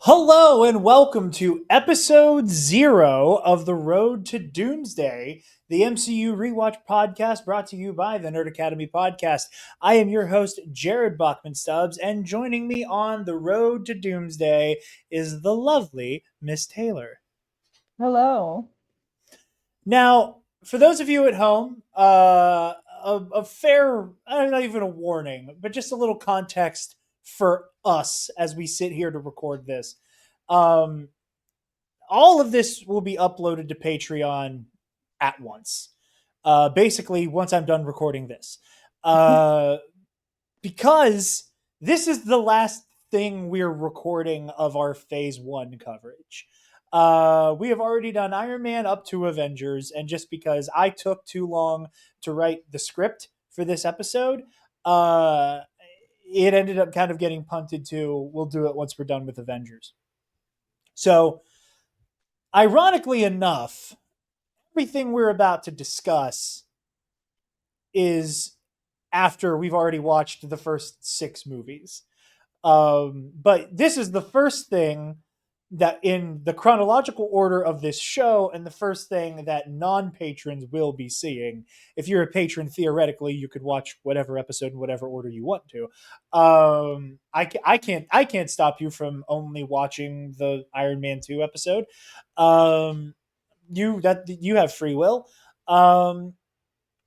Hello and welcome to episode 0 of The Road to Doomsday, the MCU Rewatch podcast brought to you by the Nerd Academy podcast. I am your host, Jared Bachman Stubbs, and joining me on The Road to Doomsday is the lovely Miss Taylor. Hello. Now, for those of you at home, a fair, not even a warning, but just a little context for us as we sit here to record this. Um, all of this will be uploaded to Patreon at once. Basically, once I'm done recording this, uh, because this is the last thing we're recording of our Phase One coverage. We have already done Iron Man up to Avengers, and just because I took too long to write the script for this episode, uh, it ended up kind of getting punted to we'll do it once we're done with Avengers. So, ironically enough, everything we're about to discuss is after we've already watched the first 6 movies. But this is the first thing that, in the chronological order of this show, and the first thing that non-patrons will be seeing. If you're a patron, theoretically, you could watch whatever episode in whatever order you want to. I can't stop you from only watching the Iron Man 2 episode. Um, you have free will. Um,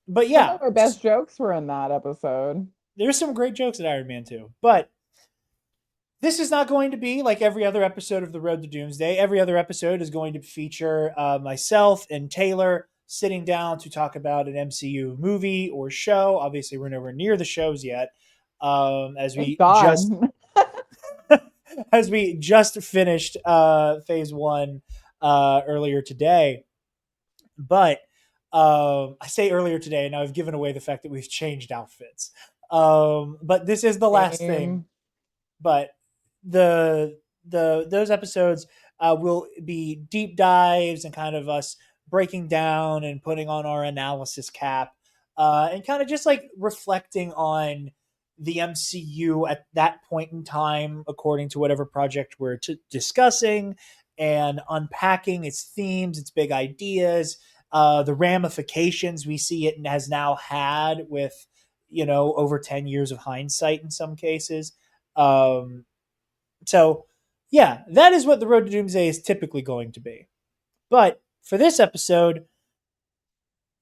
but Some yeah, of our best jokes were in that episode. there's some great jokes in Iron Man 2. But this is not going to be like every other episode of The Road to Doomsday. Every other episode is going to feature myself and Taylor sitting down to talk about an MCU movie or show. Obviously, we're nowhere near the shows yet, as Thank we God. just as we just finished Phase One earlier today. But I say earlier today, and I've given away the fact that we've changed outfits. But this is the last thing. Same. But the those episodes will be deep dives and kind of us breaking down and putting on our analysis cap, and kind of just like reflecting on the MCU at that point in time, according to whatever project we're discussing, and unpacking its themes, its big ideas, the ramifications we see it has now had with over 10 years of hindsight in some cases. um, so, yeah, that is what the Road to Doomsday is typically going to be. But for this episode,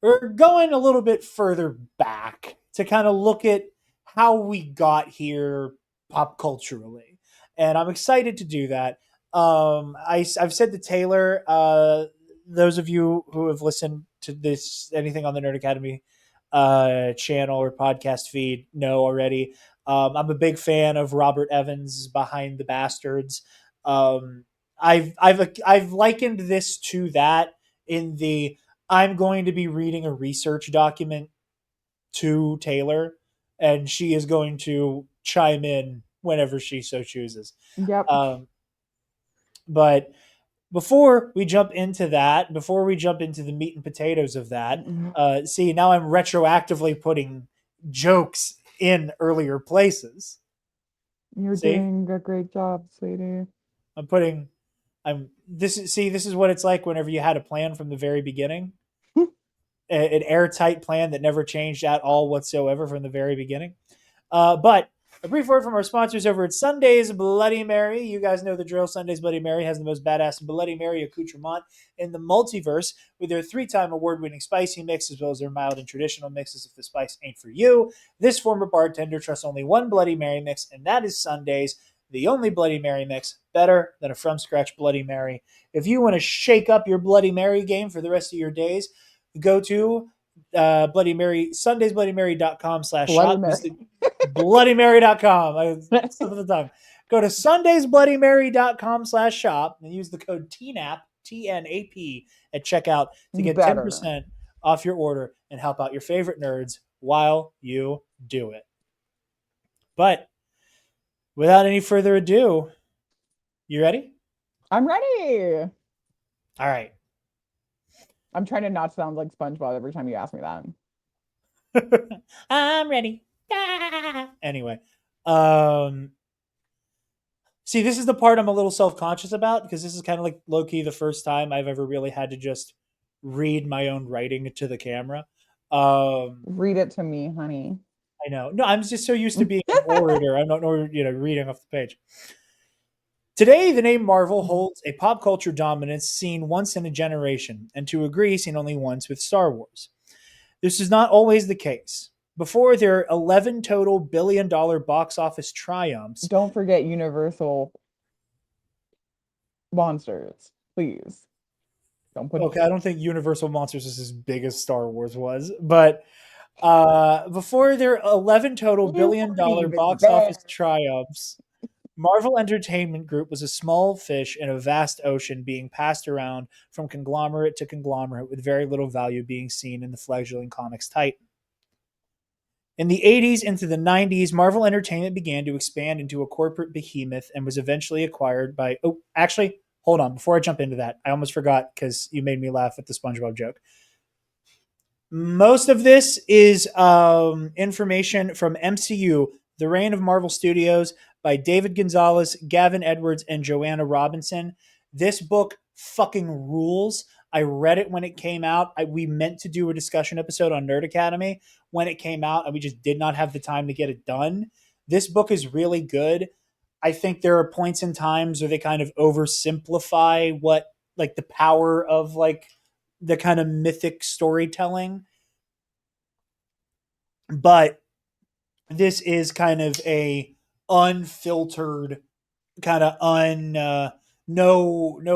we're going a little bit further back to kind of look at how we got here pop culturally. And I'm excited to do that. I've said to Taylor, those of you who have listened to this, anything on the Nerd Academy channel or podcast feed, know already. I'm a big fan of Robert Evans' Behind the Bastards. Um, I've likened this to that in the I'm going to be reading a research document to Taylor, and she is going to chime in whenever she so chooses. Yep. Um, but before we jump into that, before we jump into the meat and potatoes of that, see, now I'm retroactively putting jokes in earlier places. You're See, doing a great job, sweetie. I'm putting, this is what it's like whenever you had a plan from the very beginning, an airtight plan that never changed at all whatsoever from the very beginning. But a brief word from our sponsors over at Sunday's Bloody Mary. You guys know the drill. Sunday's Bloody Mary has the most badass Bloody Mary accoutrement in the multiverse with their 3-time award-winning spicy mix as well as their mild and traditional mixes if the spice ain't for you. This former bartender trusts only one Bloody Mary mix, and that is Sunday's. The only Bloody Mary mix better than a from-scratch Bloody Mary. If you want to shake up your Bloody Mary game for the rest of your days, go to Bloody Mary, Bloody sundaysbloodymary.com/shop. Mary. BloodyMary.com. I slip of the tongue. Go to sundaysbloodymary.com/shop and use the code TNAP, TNAP, at checkout to get Better. 10% off your order and help out your favorite nerds while you do it. But without any further ado, you ready? I'm ready. All right. I'm trying to not sound like SpongeBob every time you ask me that. I'm ready. Anyway, um, See, this is the part I'm a little self conscious about because this is kind of like low key the first time I've ever really had to just read my own writing to the camera. Um, Read it to me, honey. I know. No, I'm just so used to being an orator. I'm not, reading off the page. Today, the name Marvel holds a pop culture dominance seen once in a generation, and to agree, seen only once with Star Wars. This is not always the case. Before their 11 total billion-dollar box office triumphs, Don't forget Universal Monsters, please. Don't put okay, I don't think Universal Monsters is as big as Star Wars was, but before their 11 total you weren't billion-dollar even box there. office triumphs, Marvel Entertainment Group was a small fish in a vast ocean being passed around from conglomerate to conglomerate with very little value being seen in the fledgling comics titan. In the 80s into the 90s, Marvel Entertainment began to expand into a corporate behemoth and was eventually acquired by. Oh, actually, hold on. Before I jump into that, I almost forgot because you made me laugh at the SpongeBob joke. Most of this is information from MCU, The Reign of Marvel Studios by David Gonzalez, Gavin Edwards, and Joanna Robinson. This book fucking rules. I read it when it came out. We meant to do a discussion episode on Nerd Academy when it came out, and we just did not have the time to get it done. This book is really good. I think there are points in times where they kind of oversimplify what, like, the power of, like, the kind of mythic storytelling, but this is kind of a unfiltered, kind of no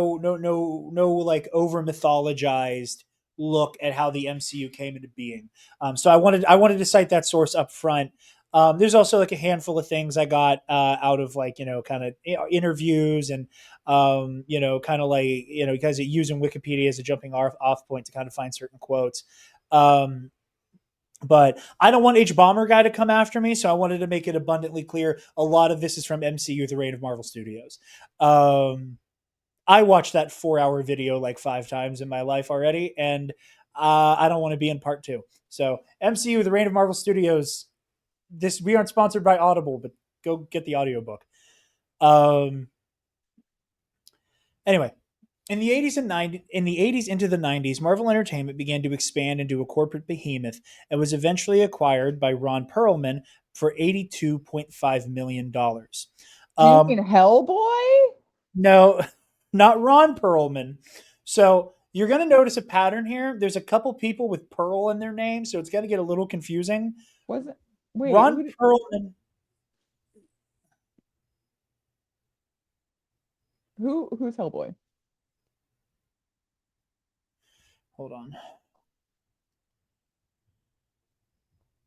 like over mythologized look at how the MCU came into being. So I wanted to cite that source up front. There's also like a handful of things I got out of, like, kind of interviews and kind of like, because using Wikipedia as a jumping off point to kind of find certain quotes. Um, but I don't want H Bomber Guy to come after me, so I wanted to make it abundantly clear. A lot of this is from MCU, The Reign of Marvel Studios. I watched that 4-hour video like 5 times in my life already, and I don't want to be in part two. So MCU, The Reign of Marvel Studios. This, we aren't sponsored by Audible, but go get the audiobook. Um, anyway, in the 80s into the 90s, Marvel Entertainment began to expand into a corporate behemoth and was eventually acquired by Ron Perlman for $82.5 million. Do you Um, mean Hellboy? no, not Ron Perlman. So you're going to notice a pattern here. There's a couple people with Pearl in their name, so it's going to get a little confusing. Was it? Wait, Ron Perlman. who's Hellboy? Hold on.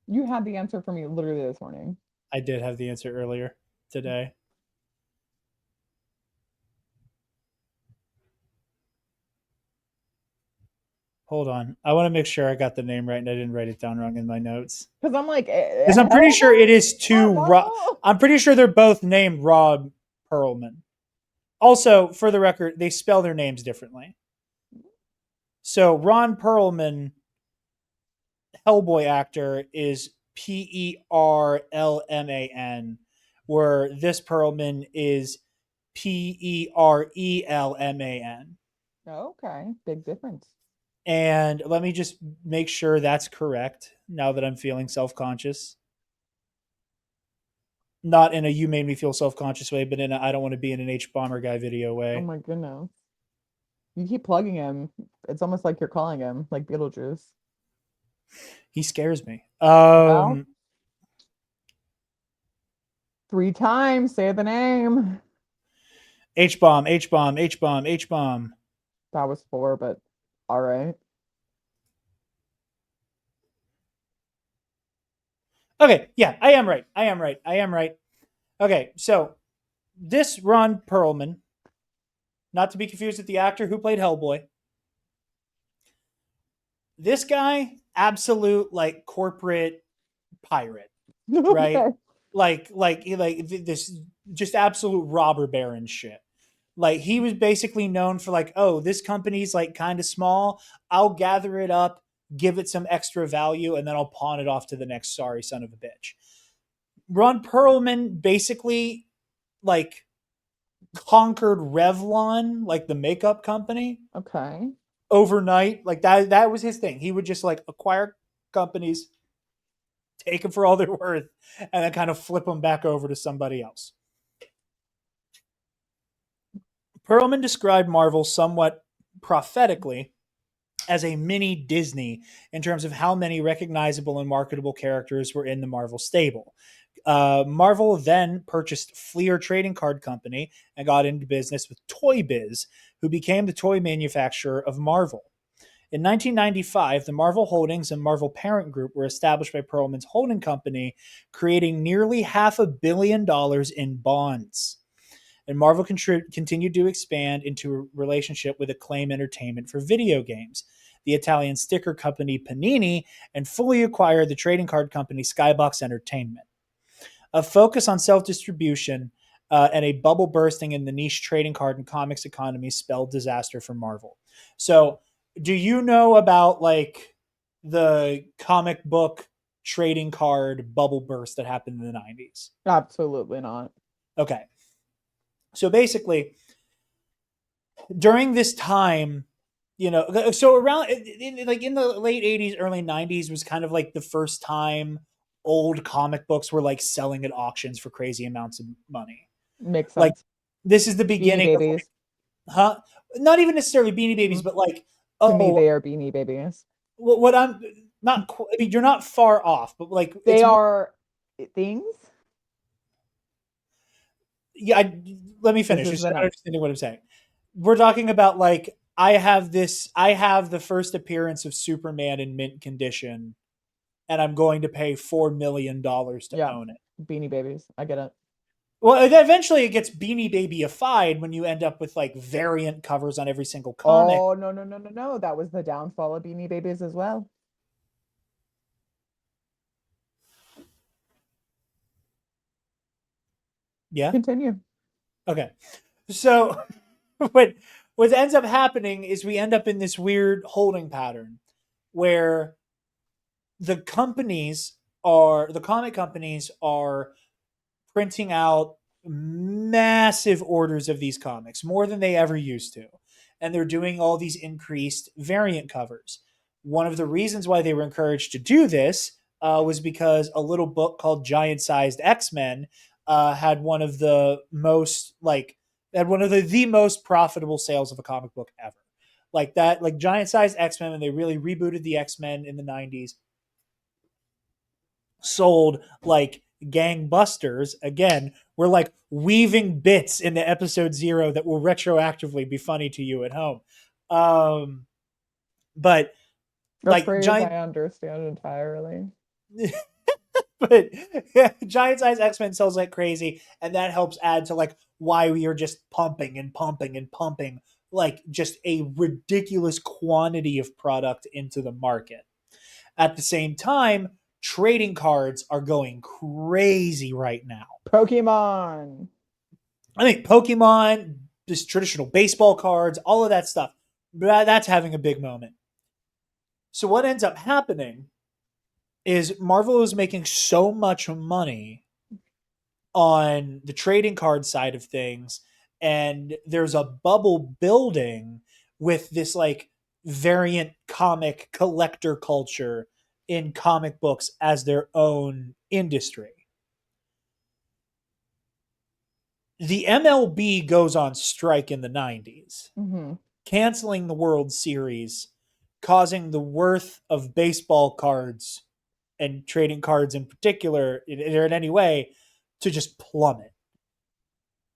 You had the answer for me literally this morning. I did have the answer earlier today. Hold on. I want to make sure I got the name right and I didn't write it down wrong in my notes. Because I'm like, Because I'm pretty sure it Hellboy? is Not two. Marvel? I'm pretty sure they're both named Rob Perlman. Also, for the record, they spell their names differently. So Ron Perlman, Hellboy actor, is Perlman, where this Perlman is Perelman. Okay, big difference. And let me just make sure that's correct now that I'm feeling self conscious. Not in a you made me feel self conscious way, but in a I don't want to be in an H Bomber Guy video Oh way. my goodness. You keep plugging him. It's almost like you're calling him, like Beetlejuice. He scares me. Well, 3 times, say the name. H bomb, H bomb, H bomb, H bomb. That was 4, but all right. Okay, yeah, I am right. I am right. I am right. Okay, so this Ron Perlman, not to be confused with the actor who played Hellboy, this guy, absolute like corporate pirate, right? Okay. Like this just absolute robber baron shit. Like, he was basically known for, like, oh, this company's like kind of small. I'll gather it up, give it some extra value, and then I'll pawn it off to the next sorry son of a bitch. Ron Perlman basically, like, conquered Revlon, like the makeup company, Okay. overnight. Like that was his thing. He would just like acquire companies, take them for all they're worth, and then kind of flip them back over to somebody else. Perlman described Marvel somewhat prophetically as a mini Disney in terms of how many recognizable and marketable characters were in the Marvel stable. Marvel then purchased Fleer Trading Card Company and got into business with Toy Biz, who became the toy manufacturer of Marvel. In 1995, the Marvel Holdings and Marvel Parent Group were established by Perlman's holding company, creating nearly $500 million in bonds. And Marvel continued to expand into a relationship with Acclaim Entertainment for video games, the Italian sticker company Panini, and fully acquired the trading card company Skybox Entertainment. A focus on self distribution and a bubble bursting in the niche trading card and comics economy spelled disaster for Marvel. So, do you know about like the comic book trading card bubble burst that happened in the 90s? Absolutely not. Okay. So basically, during this time, so around like in the late 80s, early 90s was kind of like the first time old comic books were like selling at auctions for crazy amounts of money. Makes Like sense. this is the Beanie beginning of Babies. like, huh? Not even necessarily Beanie Babies, Mm, but like, To me, oh, they are Beanie Babies. what I'm not. I mean, you're not far off, but like They it's more. are things. Yeah, let me This finish. is Just the start next. understanding what I'm saying. We're talking about like I have the first appearance of Superman in mint condition, and I'm going to pay $4 million to Yeah. own it. Beanie Babies. I get it. Well, eventually it gets Beanie Babyified when you end up with like variant covers on every single comic. Oh, no, no, no, no, no. That was the downfall of Beanie Babies as well. Yeah. Continue. Okay. So what what ends up happening is we end up in this weird holding pattern where the comic companies are printing out massive orders of these comics, more than they ever used to. And they're doing all these increased variant covers. One of the reasons why they were encouraged to do this was because a little book called Giant Sized X-Men had one of the most the most profitable sales of a comic book ever. Like that, like Giant Sized X-Men, and they really rebooted the X-Men in the 90s, sold like gangbusters. Again, we're like weaving bits into episode 0 that will retroactively be funny to you at home. um but A like phrase I giant understand entirely. but giant size X-Men sells like crazy, and that helps add to like why we are just pumping and pumping and pumping like just a ridiculous quantity of product into the market. At the same time, trading cards are going crazy right now. Pokemon. I think Pokemon, just traditional baseball cards, all of that stuff, that's having a big moment. So what ends up happening is Marvel is making so much money on the trading card side of things, and there's a bubble building with this like variant comic collector culture in comic books as their own industry. The MLB goes on strike in the 90s, Hmm. canceling the World Series, causing the worth of baseball cards and trading cards in particular, or in any way, to just plummet.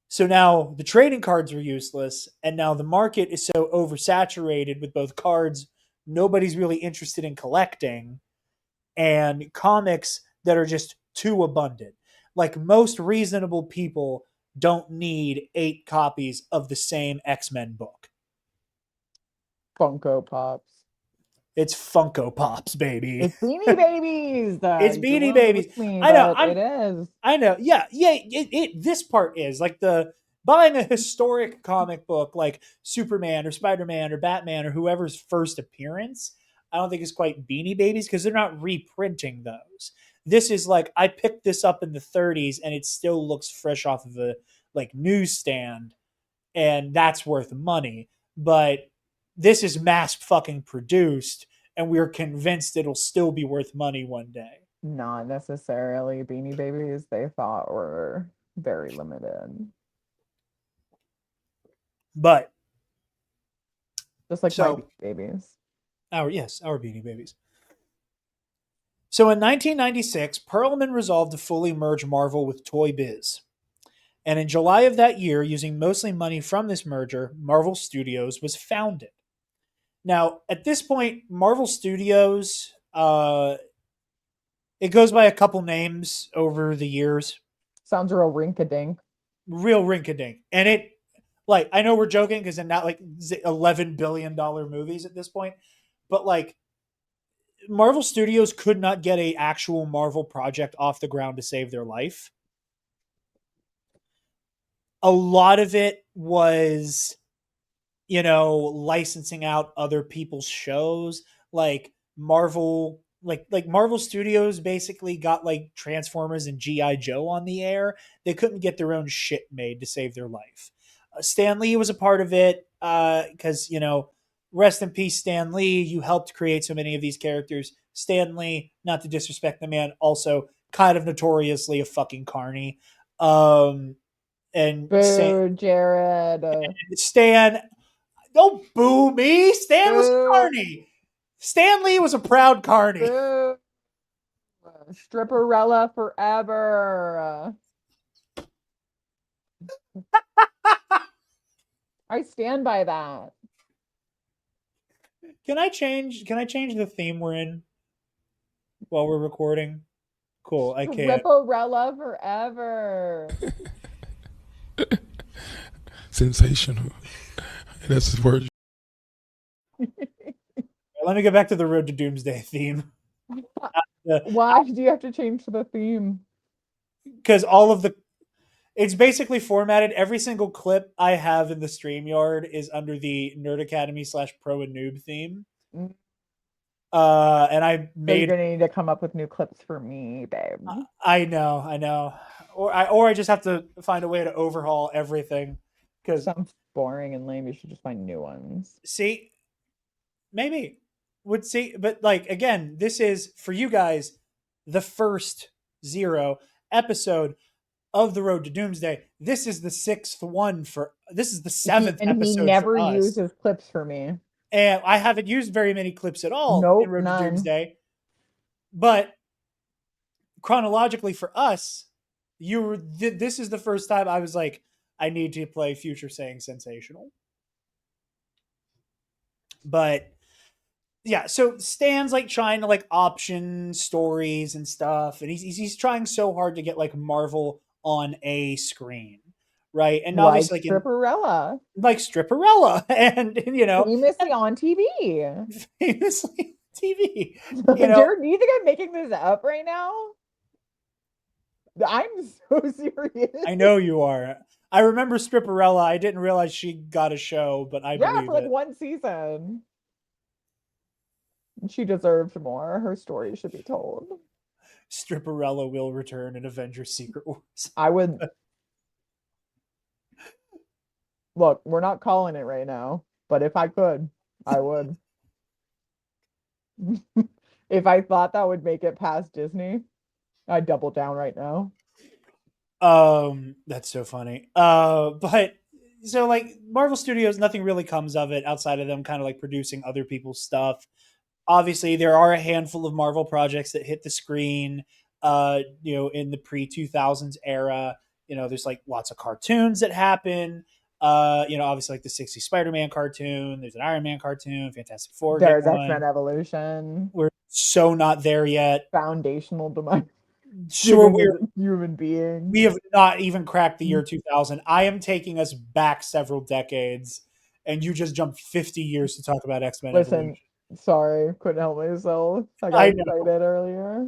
So now the trading cards are useless, and now the market is so oversaturated with both cards nobody's really interested in collecting, and comics that are just too abundant. Like most reasonable people don't need 8 copies of the same X-Men book. Funko Pops. It's Funko Pops, baby. It's Beanie Babies. It's You Beanie won't Babies. believe me, I know. but it is. I know. Yeah. Yeah. This part is like the buying a historic comic book like Superman or Spider-Man or Batman or whoever's first appearance. I don't think it's quite Beanie Babies because they're not reprinting those. This is like I picked this up in the 30s and it still looks fresh off of like newsstand, and that's worth money. But this is mass fucking produced, and we're convinced it'll still be worth money one day. Not necessarily. Beanie Babies, they thought were very limited. But Just like my so Beanie Babies. our Beanie Babies. So in 1996, Perlman resolved to fully merge Marvel with Toy Biz. And in July of that year, using mostly money from this merger, Marvel Studios was founded. Now, at this point, Marvel Studios, it goes by a couple names over the years. Sounds real rink-a-dink. Real rinkadink. And it, like, I know we're joking because they're not like $11 billion movies at this point, but like, Marvel Studios could not get a actual Marvel project off the ground to save their life. A lot of it was, licensing out other people's shows. Like Marvel Studios basically got like Transformers and GI Joe on the air. They couldn't get their own shit made to save their life. Stan Lee was a part of it because rest in peace, Stan Lee. You helped create so many of these characters. Stan Lee, not to disrespect the man, also kind of notoriously a fucking carny. Um, and Boo, Jared. Stan, don't boo me. Stan was a Boo, carny. Stan Lee was a proud carny. boo. Stripperella forever. I stand by that. Can I change the theme we're in while we're recording? Cool, I can. Stripperella forever. Sensational. That's his word. Let me get back to the Road to Doomsday theme. Why do you have to change the theme? Because all of the it's basically formatted. Every single clip I have in the StreamYard is under the Nerd Academy / Pro and Noob theme. Mm. And I So you're made. gonna need to come up with new clips for me, babe. I know, or I just have to find a way to overhaul everything. Because Sounds boring and lame. You should just find new ones. see, maybe would see, but like again, this is for you guys the first zero episode of the Road to Doomsday. This is the sixth one for. This is the He seventh and he episode for never us, uses clips for me. and I haven't used very many clips at all in Nope, Road to none. Doomsday. But chronologically for us, this is the first time I was like, I need to play Future saying sensational. But yeah, so Stan's like trying to like option stories and stuff, and he's trying so hard to get like Marvel on a screen, right? And Like obviously like in Stripperella. like Stripperella and Famously on TV. famously TV, Jared, do you think I'm making this up right now? I'm so serious. I know you are. I remember Stripperella. I didn't realize she got a show, but I Yeah, for believe like it. one season. She deserved more. Her story should be told. Stripperella will return in Avengers Secret Wars. I would look, we're not calling it right now, but if I could, I would. If I thought that would make it past Disney, I'd double down right now. That's so funny. But so like Marvel Studios, nothing really comes of it outside of them kind of like producing other people's stuff. Obviously, there are a handful of Marvel projects that hit the screen, in the pre 2000s era. There's like lots of cartoons that happen. Obviously like the 60s Spider-Man cartoon. There's an Iron Man cartoon. Fantastic Four get There's X-Men one. Evolution, We're so not there yet. foundational to my Sure, being as we're a human we being. have not even cracked the year 2000. I am taking us back several decades, and you just jumped 50 years to talk about X Men Listen, Evolution. sorry, couldn't help myself. I got I know. excited earlier.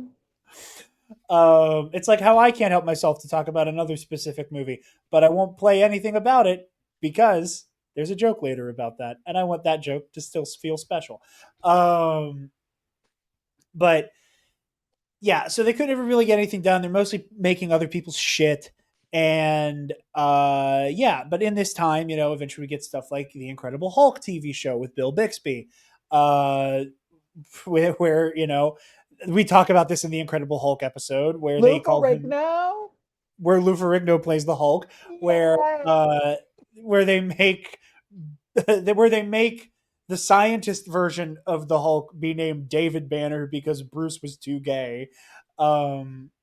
It's like how I can't help myself to talk about another specific movie, but I won't play anything about it because there's a joke later about that, and I want that joke to still feel special. But yeah, so they couldn't ever really get anything done. They're mostly making other people's shit. And yeah, but in this time, eventually we get stuff like the Incredible Hulk TV show with Bill Bixby, uh, where we talk about this in the Incredible Hulk episode where they Lou call him Ferrigno. where Lou Ferrigno plays the Hulk, where Yeah. uh, where they make where they make the scientist version of the Hulk be named David Banner because Bruce was too gay,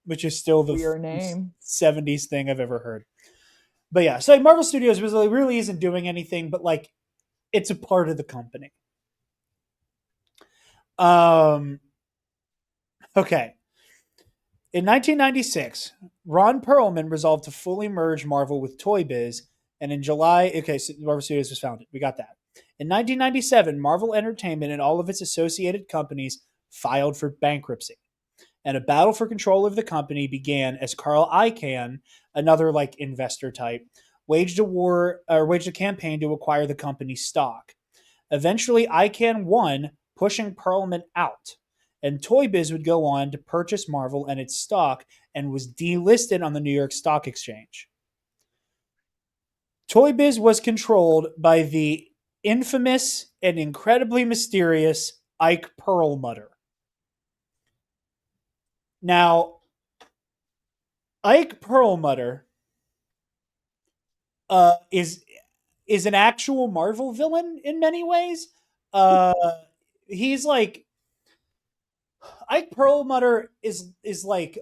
which is still the Weird name. 70s thing I've ever heard. But yeah, so like Marvel Studios really isn't doing anything, but like it's a part of the company. Um, okay. In 1996, Ron Perlman resolved to fully merge Marvel with Toy Biz, and in July, okay, so Marvel Studios was founded. We got that. In 1997, Marvel Entertainment and all of its associated companies filed for bankruptcy, and a battle for control of the company began as Carl Icahn, another like investor type, waged a campaign to acquire the company's stock. Eventually, Icahn won, pushing Perlman out, and Toy Biz would go on to purchase Marvel and its stock and was delisted on the New York Stock Exchange. Toy Biz was controlled by the infamous and incredibly mysterious Ike Perlmutter. Now, Ike Perlmutter is an actual Marvel villain in many ways. Uh, he's like Ike Perlmutter is like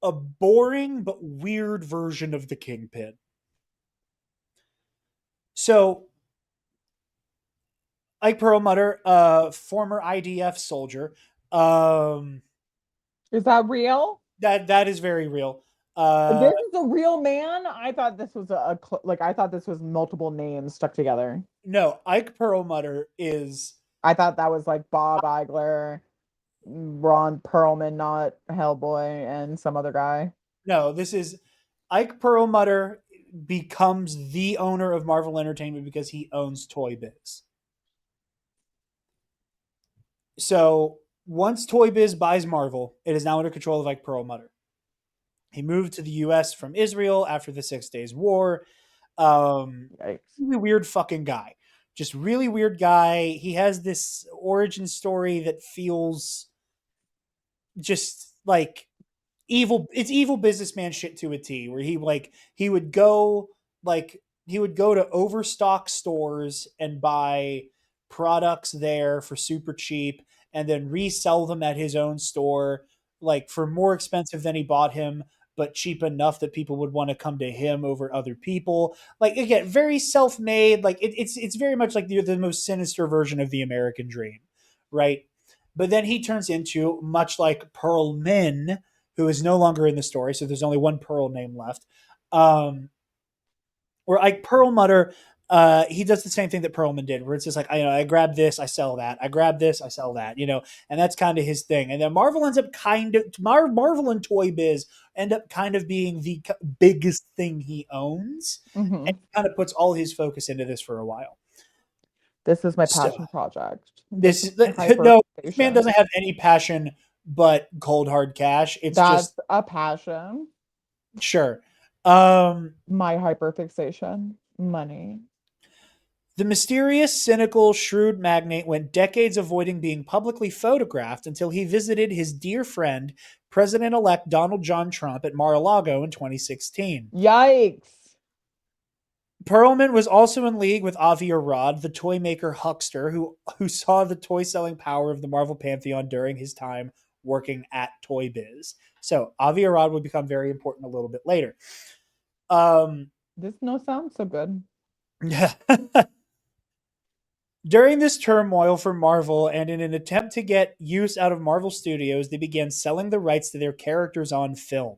a boring but weird version of the Kingpin. So Ike Perlmutter, former IDF soldier, um, Is that real? that is very real. This is a real man. I thought this was like I thought this was multiple names stuck together. No, Ike Perlmutter is I thought that was like Bob Iger, Ron Perlman, not Hellboy, and some other guy. no. This is Ike Perlmutter becomes the owner of Marvel Entertainment because he owns Toy Biz. So once Toy Biz buys Marvel, it is now under control of Ike Perlmutter. He moved to the U.S. from Israel after the 6 Days War. Yikes. Really weird fucking guy. Just really weird guy. He has this origin story that feels just like evil. It's evil businessman shit to a T, where he would go he would go to overstock stores and buy products there for super cheap and then resell them at his own store like for more expensive than he bought him but cheap enough that people would want to come to him over other people. Like again, very self-made. Like it's very much like the most sinister version of the American dream, right? But then he turns into much like Pearlman, who is no longer in the story, so there's only one Pearl name left. Where like Perlmutter, he does the same thing that Perlman did, where it's just like I grab this, I sell that, I grab this, I sell that, and that's kind of his thing. And then Marvel ends up Marvel and Toy Biz end up kind of being the biggest thing he owns, Hmm. and he kind of puts all his focus into this for a while. This is my So passion project. This this is is my no, this man hyperfixation. doesn't have any passion but cold hard cash. It's That's just a passion. sure. Um, My hyperfixation. Money. the mysterious, cynical, shrewd magnate went decades avoiding being publicly photographed until he visited his dear friend, President elect Donald John Trump, at Mar a Lago in 2016. Yikes. Perlman was also in league with Avi Arad, the toy maker huckster, who saw the toy selling power of the Marvel pantheon during his time working at Toy Biz. So Avi Arad would become very important a little bit later. This no sounds so good. During this turmoil for Marvel and in an attempt to get use out of Marvel Studios, they began selling the rights to their characters on film.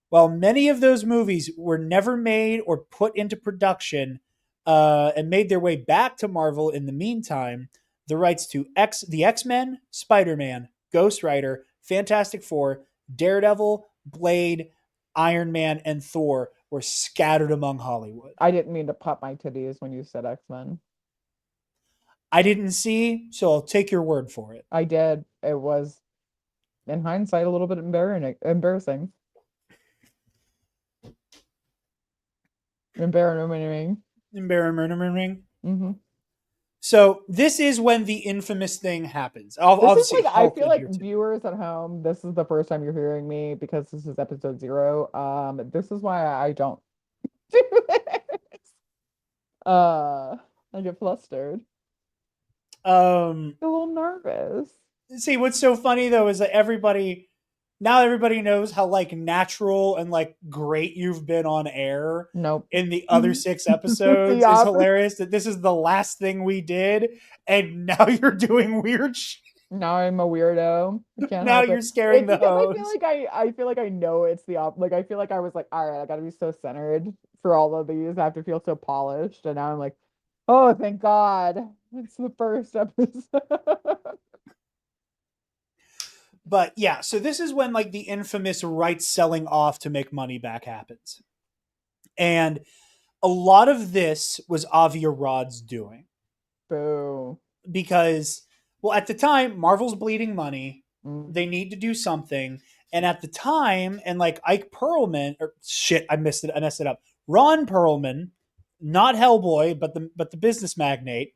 While many of those movies were never made or put into production and made their way back to Marvel in the meantime, the rights to the X-Men, Spider-Man, Ghost Rider, Fantastic Four, Daredevil, Blade, Iron Man, and Thor were scattered among Hollywood. I didn't mean to pop my titties when you said X-Men. I didn't see, so I'll take your word for it. I did. It was, in hindsight, a little bit embarrassing. Embarrassing. Embarrassing. Mm-hmm. So this is when the infamous thing happens. This is Obviously, like I Hulk feel in like here too. viewers at home, this is the first time you're hearing me because this is episode 0. This is why I don't do this. I get flustered. Um, A little nervous. See, what's so funny though is that everybody knows how like natural and like great you've been on air Nope. in the other 6 The episodes is opposite. hilarious that this is the last thing we did and now you're doing weird shit. Now I'm a weirdo. I can't Now help you're it. scaring It's the because I feel host. like I feel like I know it's the like I feel like I was like, all right, I gotta be so centered for all of these. I have to feel so polished. And now I'm like, oh, thank God. It's the first episode. But yeah, so this is when like the infamous rights selling off to make money back happens. And a lot of this was Avi Arad's doing Boo. because, well, at the time, Marvel's bleeding money. Mm. They need to do something. And at the time, and like Ike Perlman, or shit, I messed it up. Ron Perlman, not Hellboy, but the business magnate.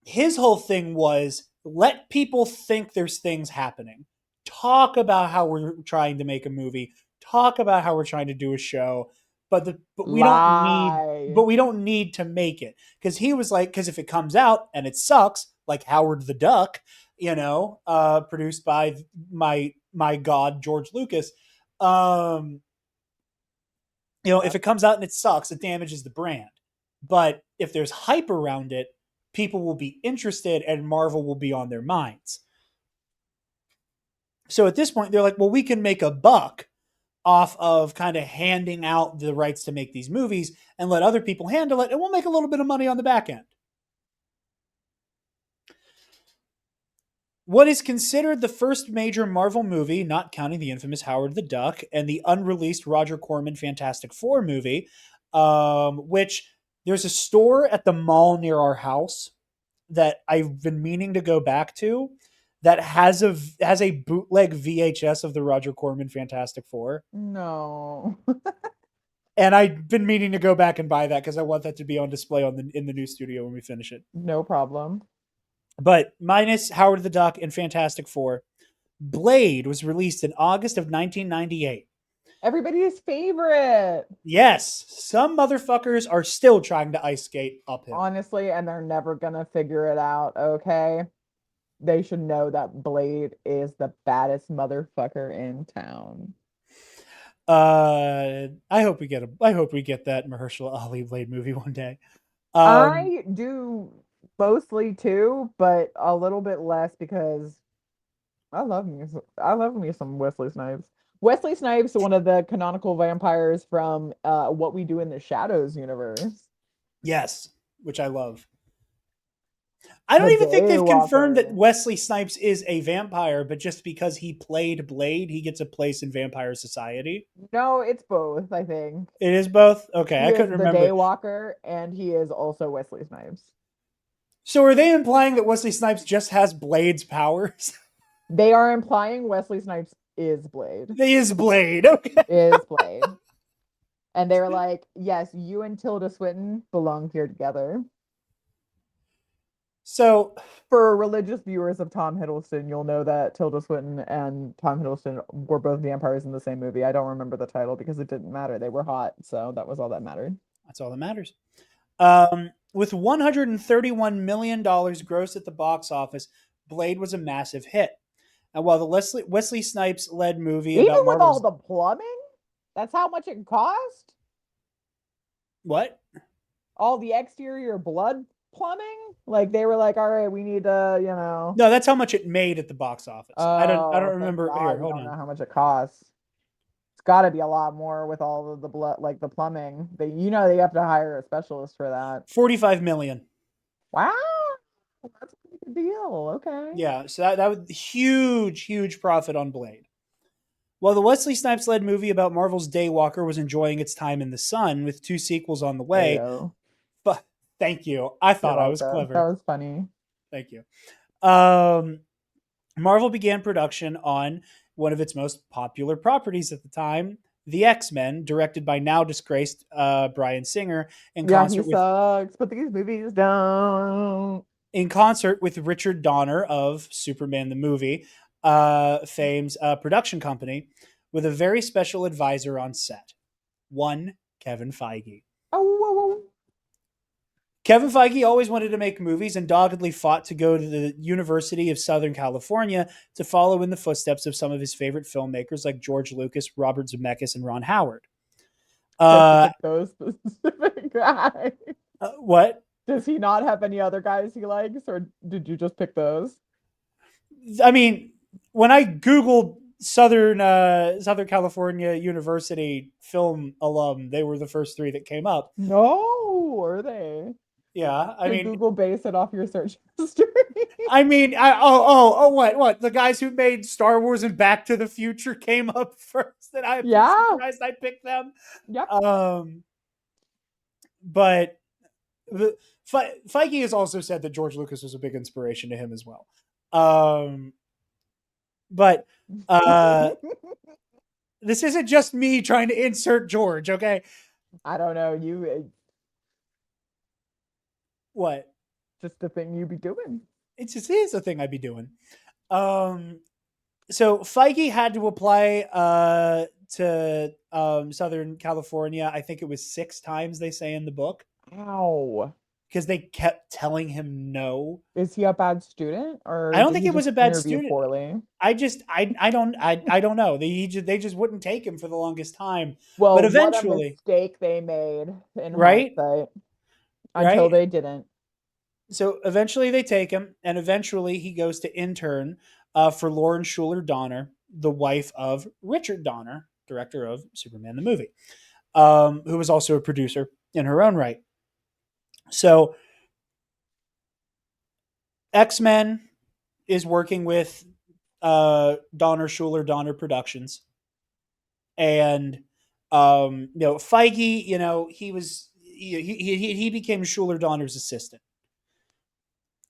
His whole thing was let people think there's things happening. Talk about how we're trying to make a movie. Talk about how we're trying to do a show. But Lie. we don't need to make it because he was like because if it comes out and it sucks like Howard the Duck, produced by my god George Lucas, um, if it comes out and it sucks, it damages the brand. But if there's hype around it, people will be interested and Marvel will be on their minds. So at this point, they're like, well, we can make a buck off of kind of handing out the rights to make these movies and let other people handle it, and we'll make a little bit of money on the back end. What is considered the first major Marvel movie, not counting the infamous Howard the Duck and the unreleased Roger Corman Fantastic Four movie, which there's a store at the mall near our house that I've been meaning to go back to that has a bootleg VHS of the Roger Corman Fantastic Four. No. And I've been meaning to go back and buy that because I want that to be on display in the new studio when we finish it. No problem. But minus Howard the Duck and Fantastic Four, Blade was released in August of 1998. Everybody's favorite. Yes, some motherfuckers are still trying to ice skate uphill. Honestly, and they're never gonna figure it out, okay? They should know that Blade is the baddest motherfucker in town. I hope we get that Mahershala Ali Blade movie one day. I do mostly too, but a little bit less because I love me some Wesley Snipes. Wesley Snipes, one of the canonical vampires from What We Do in the Shadows universe. Yes, which I love. I don't The even think they've confirmed that Daywalker. Wesley Snipes is a vampire, but just because he played Blade, he gets a place in Vampire Society. No, it's both, I think. It is both? Okay, He I is couldn't the remember. Daywalker, and he is also Wesley Snipes. So are they implying that Wesley Snipes just has Blade's powers? They are implying Wesley Snipes is Blade. He is Blade. Okay. Is Blade. And they're like, yes, you and Tilda Swinton belong here together. So For religious viewers of Tom Hiddleston, you'll know that Tilda Swinton and Tom Hiddleston were both vampires in the same movie. I don't remember the title because it didn't matter. They were hot, so that was all that mattered. that's all that matters. With $131 million grossed at the box office, Blade was a massive hit. And while the Wesley Snipes led movie Even about with all Marvel's the plumbing, that's how much it cost? what? All the exterior blood plumbing? Like they were like, all right, we need to, No, that's how much it made at the box office. I don't Oh, thank remember. God Here, you hold don't know on. how much it costs. It's got to be a lot more with all of the blood, like the plumbing. They have to hire a specialist for that. 45 million. Wow, that's a pretty good deal. Okay. Yeah, so that was huge profit on Blade. While the Wesley Snipes led movie about Marvel's Daywalker was enjoying its time in the sun with 2 sequels on the way, Ayo. but thank you. I You're thought I was welcome. That clever. was funny. Thank you. Marvel began production on one of its most popular properties at the time, The X-Men, directed by now disgraced Bryan Singer, in Yeah, he concert with sucks, but these movies don't. Richard Donner of Superman the movie, fame's production company, with a very special advisor on set, one Kevin Feige. Oh, whoa, whoa. Kevin Feige always wanted to make movies and doggedly fought to go to the University of Southern California to follow in the footsteps of some of his favorite filmmakers like George Lucas, Robert Zemeckis, and Ron Howard. Just to Uh, pick those specific guys. what? Does he not have any other guys he likes, or did you just pick those? I mean, when I Googled Southern California University film alum, they were the first three that came up. No, were they? Yeah, I Did mean, Google base it off your search history? what? The guys who made Star Wars and Back to the Future came up first, and I'm Yeah. surprised I picked them. Yep. But Feige has also said that George Lucas was a big inspiration to him as well. But this isn't just me trying to insert George, okay? I don't know. You What? just the thing you be doing. It just is a thing I'd be doing. So Feige had to apply to Southern California. I think it was 6 times, they say in the book, Ow. because they kept telling him no. Is he a bad student, or I don't did think he it was just a bad interview student. poorly? I don't know. They just wouldn't take him for the longest time. Well, But what a eventually, mistake they made in right? hindsight until Right? they didn't. So eventually they take him, and eventually he goes to intern for Lauren Schuler Donner, the wife of Richard Donner, director of Superman the movie, who was also a producer in her own right. So X-Men is working with Donner Schuler Donner Productions, and Feige, he became Schuler Donner's assistant.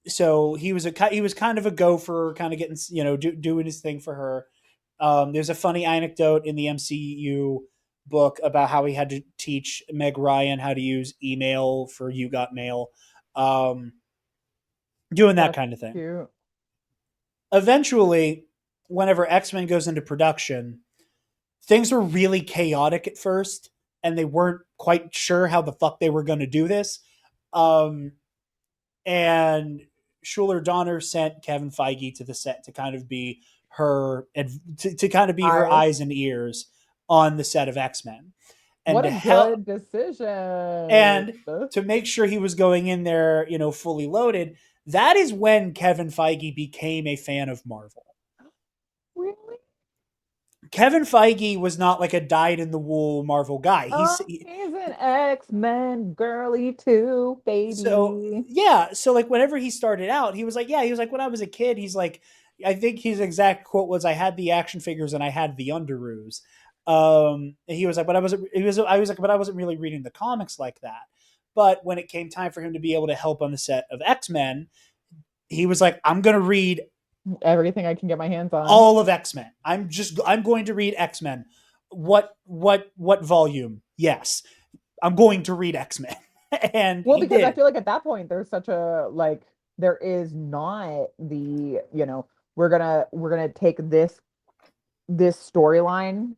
So he was kind of a gopher, kind of getting doing his thing for her. There's a funny anecdote in the MCU book about how he had to teach Meg Ryan how to use email for You Got Mail, doing that That's kind of thing. cute. Eventually, whenever X-Men goes into production, things were really chaotic at first, and they weren't quite sure how the fuck they were going to do this. And Schuler Donner sent Kevin Feige to the set to kind of be her eyes and ears on the set of X-Men, and What to a help good decision. and to make sure he was going in there, fully loaded. That is when Kevin Feige became a fan of Marvel. Really? Kevin Feige was not like a dyed-in-the-wool Marvel guy. He's an X-Men girly too, So baby. yeah, so like whenever he started out, he was like, when I was a kid, he's like, I think his exact quote was, "I had the action figures and I had the underoos." He was like, but I was like, but I wasn't really reading the comics like that. But when it came time for him to be able to help on the set of X-Men, he was like, I'm going to read Everything I can get my hands on. all of X-Men. I'm going to read X-Men. What volume? Yes, I'm going to read X-Men. And Well, he because I did. feel like at that point there's such a like there is not the, we're gonna take this storyline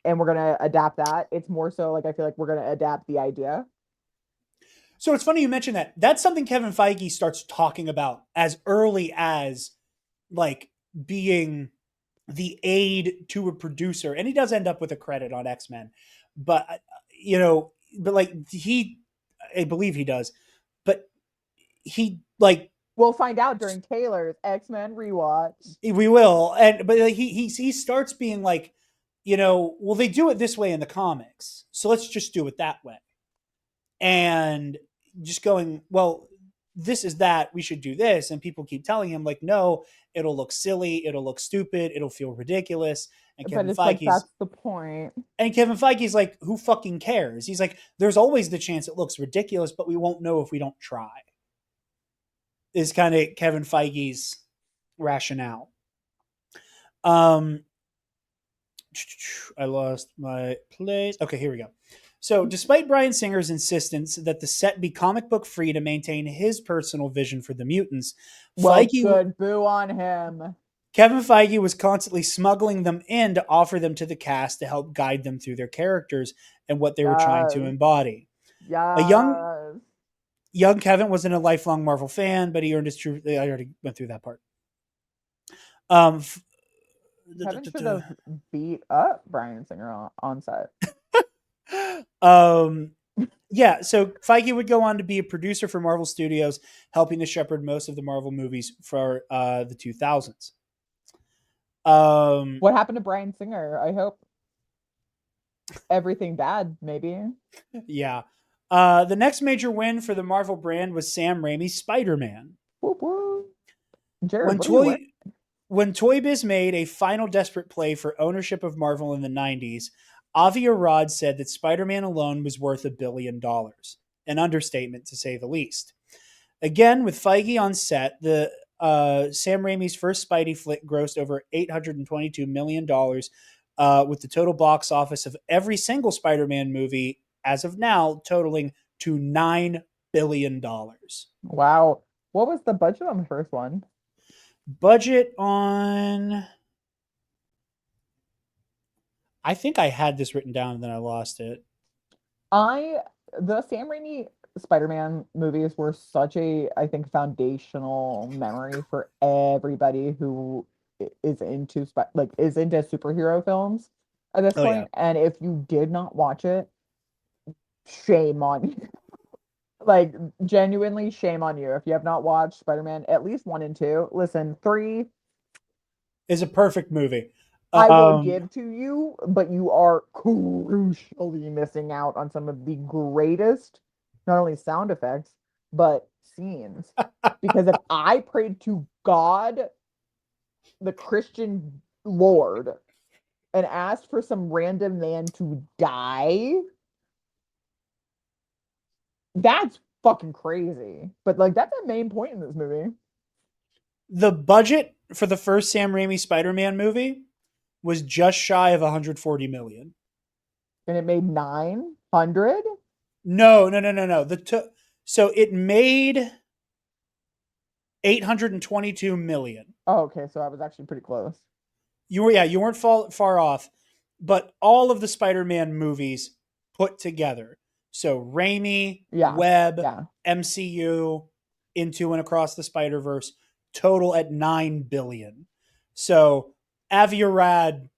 and we're gonna adapt that. It's more so like I feel like we're gonna adapt the idea. So it's funny you mentioned that. That's something Kevin Feige starts talking about as early as like being the aide to a producer, and he does end up with a credit on X-Men, but like I believe he does, but he like We'll find out during Taylor's X-Men rewatch. we will, but like, he starts being like, well, they do it this way in the comics, so let's just do it that way, and just going, well, this is that, we should do this, and people keep telling him like, no, it'll look silly, it'll look stupid, it'll feel ridiculous. And But it's like that's the point. Kevin Feige's like, who fucking cares? He's like, there's always the chance it looks ridiculous, but we won't know if we don't try. Is kind of Kevin Feige's rationale. I lost my place. Okay, here we go. So, despite Bryan Singer's insistence that the set be comic book free to maintain his personal vision for the mutants, Well, Feige good. Boo on him. Kevin Feige was constantly smuggling them in to offer them to the cast to help guide them through their characters and what they were trying to Yes. embody. A Yes. young Kevin wasn't a lifelong Marvel fan, but he earned his true. I already went through that part. Um, Kevin should have beat up Bryan Singer on set. um, yeah, so Feige would go on to be a producer for Marvel Studios, helping to shepherd most of the Marvel movies for the 2000s. What happened to Bryan Singer? I hope everything bad, maybe. Yeah. The next major win for the Marvel brand was Sam Raimi's Spider-Man. Whoop, whoop. Jarod, When what are you wearing? Toy Biz made a final desperate play for ownership of Marvel in the 90s, Avi Arad said that Spider-Man alone was worth $1 billion. An understatement, to say the least. Again, with Feige on set, the Sam Raimi's first Spidey flick grossed over $822 million, with the total box office of every single Spider-Man movie as of now totaling to $9 billion. Wow. What was the budget on the first one? Budget on. I think I had this written down and then I lost it. The Sam Raimi Spider-Man movies were such a, I think, foundational memory for everybody who is into is into superhero films at this Oh, yeah. point. And if you did not watch it, shame on you. Like, genuinely shame on you if you have not watched Spider-Man at least 1 and 2. Listen, 3 Is a perfect movie. I will Um, give to you, but you are crucially missing out on some of the greatest, not only sound effects, but scenes. Because if I prayed to God, the Christian Lord, and asked for some random man to die, that's fucking crazy. But like, that's a main point in this movie. the budget for the first Sam Raimi Spider-Man movie was just shy of 140 million. And it made 900. No. So it made 822 million. Oh, okay, so I was actually pretty close. You weren't far off, but all of the Spider-Man movies put together. So Raimi, Yeah, Webb, yeah. MCU, Into and Across the Spider-Verse total at 9 billion. So Avi Arad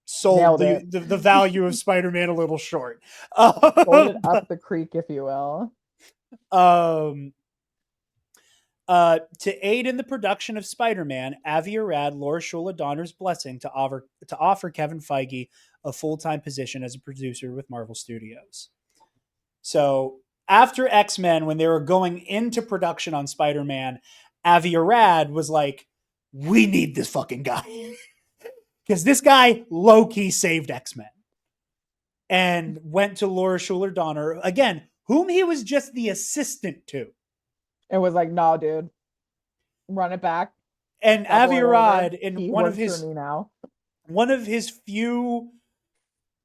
sold Nailed it. the value of Spider-Man a little short. Hold it up the creek, if you will. Um, to aid in the production of Spider-Man, Avi Arad, Laura Shula Donner's blessing to offer Kevin Feige a full-time position as a producer with Marvel Studios. So after X-Men, when they were going into production on Spider-Man, Avi Arad was like, we need this fucking guy. Because this guy low-key saved X-Men. And went to Laura Schuler Donner, again, whom he was just the assistant to. It was like, no, dude, run it back. And Avi Arad, in he works for me now. One of his few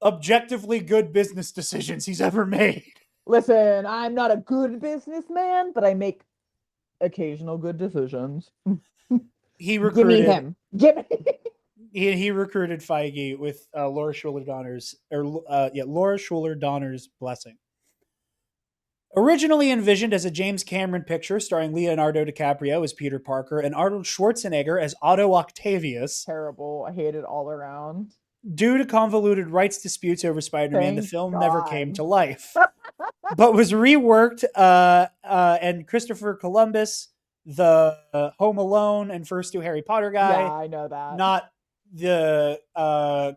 objectively good business decisions he's ever made. Listen, I'm not a good businessman, but I make occasional good decisions. He recruited Give me him. Give me. He recruited Feige with Laura Schuler Donner's blessing. Originally envisioned as a James Cameron picture starring Leonardo DiCaprio as Peter Parker and Arnold Schwarzenegger as Otto Octavius. Terrible. I hate it all around. Due to convoluted rights disputes over Spider-Man, the film never came to life, but was reworked. And Christopher Columbus, the Home Alone and first 2 Harry Potter guy, yeah, I know that, not the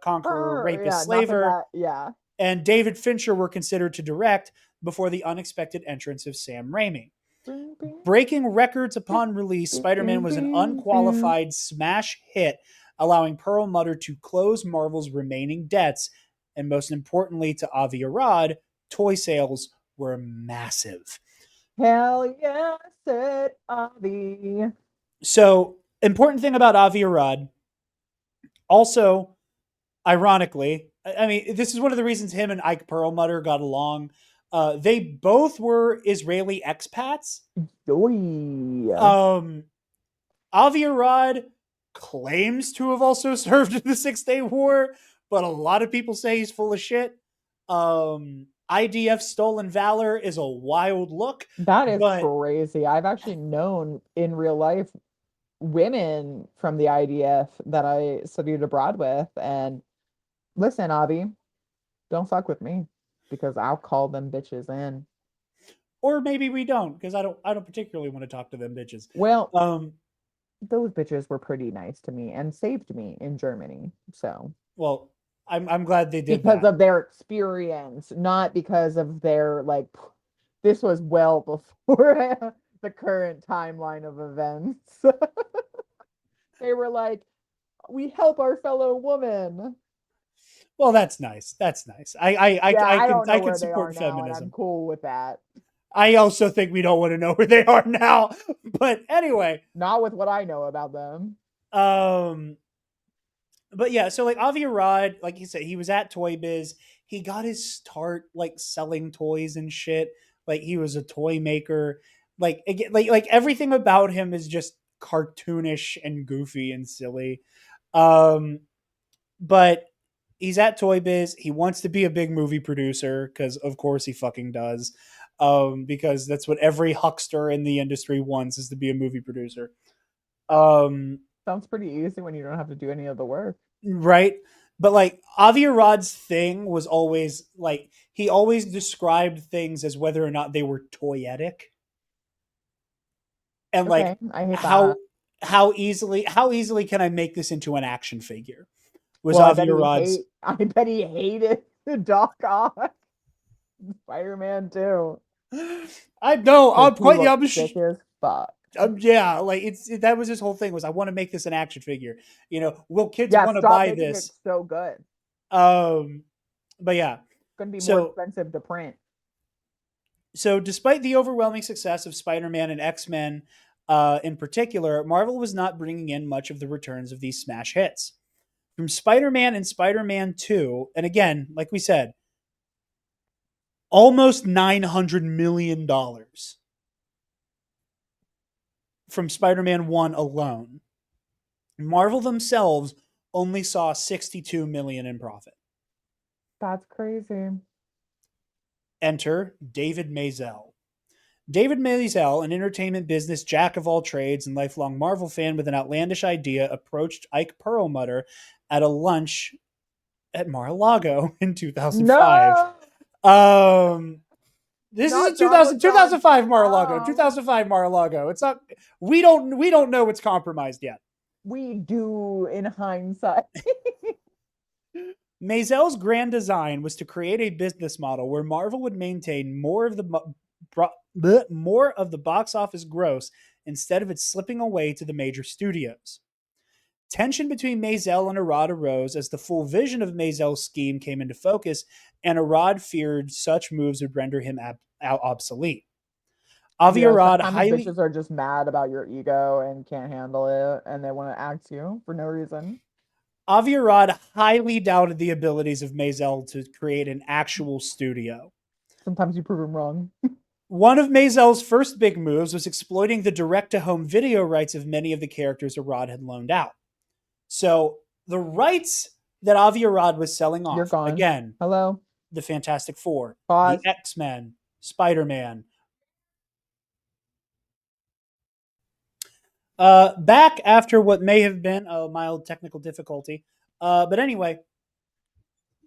conqueror, rapist, slaver, yeah. And David Fincher were considered to direct before the unexpected entrance of Sam Raimi. Breaking records upon release, Spider-Man was an unqualified smash hit, allowing Perlmutter to close Marvel's remaining debts, and most importantly to Avi Arad, toy sales were massive. Hell yeah, said Avi. So, important thing about Avi Arad, also Ironically, I mean, this is one of the reasons him and Ike Perlmutter got along. They both were Israeli expats. Oy. Um, Avi Arad claims to have also served in the 6 Day War, but a lot of people say he's full of shit. IDF Stolen Valor is a wild look, That is but crazy. I've actually known in real life women from the IDF that I studied abroad with. And listen, Avi, don't fuck with me because I'll call them bitches in. or maybe we don't because I don't particularly want to talk to them bitches. Well, Um, those bitches were pretty nice to me and saved me in Germany. So, well, I'm glad they did because that. of their experience, not because of their like, this was well before the current timeline of events. They were like, we help our fellow woman. Well, that's nice. That's nice. Yeah, I don't I know can where they are support now, and I'm feminism. cool with that. I also think we don't want to know where they are now. But anyway, Not with what I know about them. um, but yeah, so like Avi Arad, like you said, he was at Toy Biz. He got his start like selling toys and shit. Like he was a toy maker. Like again, like everything about him is just cartoonish and goofy and silly. Um, but he's at Toy Biz. He wants to be a big movie producer because, of course, he fucking does. Because that's what every huckster in the industry wants is to be a movie producer. Um, Sounds pretty easy when you don't have to do any of the work. right? But like Avi Arad's thing was always like he always described things as whether or not they were toyetic, and like Okay, I hate how that. how easily can I make this into an action figure? Was Well, Avi Arad's I bet he hated Doc Ock. Spider-Man too. I know. Because I'm he quite the looks opposite. sick as fuck. Yeah, like that was his whole thing was I want to make this an action figure. Will kids Yeah, want to stop buy making it this? so good. It's Um, but yeah. gonna be more So expensive to print. despite the overwhelming success of Spider-Man and X-Men, in particular, Marvel was not bringing in much of the returns of these smash hits. From Spider-Man and Spider-Man 2, and again, like we said, almost $900 million from Spider-Man 1 alone. Marvel themselves only saw 62 million in profit. That's crazy. Enter David Maisel. David Maisel, an entertainment business jack of all trades and lifelong Marvel fan with an outlandish idea, approached Ike Perlmutter at a lunch at Mar-a-Lago in 2005. No, Um, this is a not Donald two thousand Trump. five Mar-a-Lago. No. 2005 Mar-a-Lago. It's not. We don't know it's compromised yet. We do in hindsight. Maisel's grand design was to create a business model where Marvel would maintain more of the box office gross instead of it slipping away to the major studios. Tension between Maisel and Arad arose as the full vision of Maisel's scheme came into focus, and Arad feared such moves would render him obsolete. Avi Yeah, Arad sometimes highly bitches are just mad about your ego and can't handle it, and they want to axe you for no reason. Avi Arad highly doubted the abilities of Maisel to create an actual studio. Sometimes you prove them wrong. One of Maisel's first big moves was exploiting the direct to home video rights of many of the characters Arad had loaned out. So the rights that Avi Arad was selling You're off, gone. again, Hello. the Fantastic Four, the Pause. X-Men, Spider-Man, back after what may have been a mild technical difficulty. But anyway,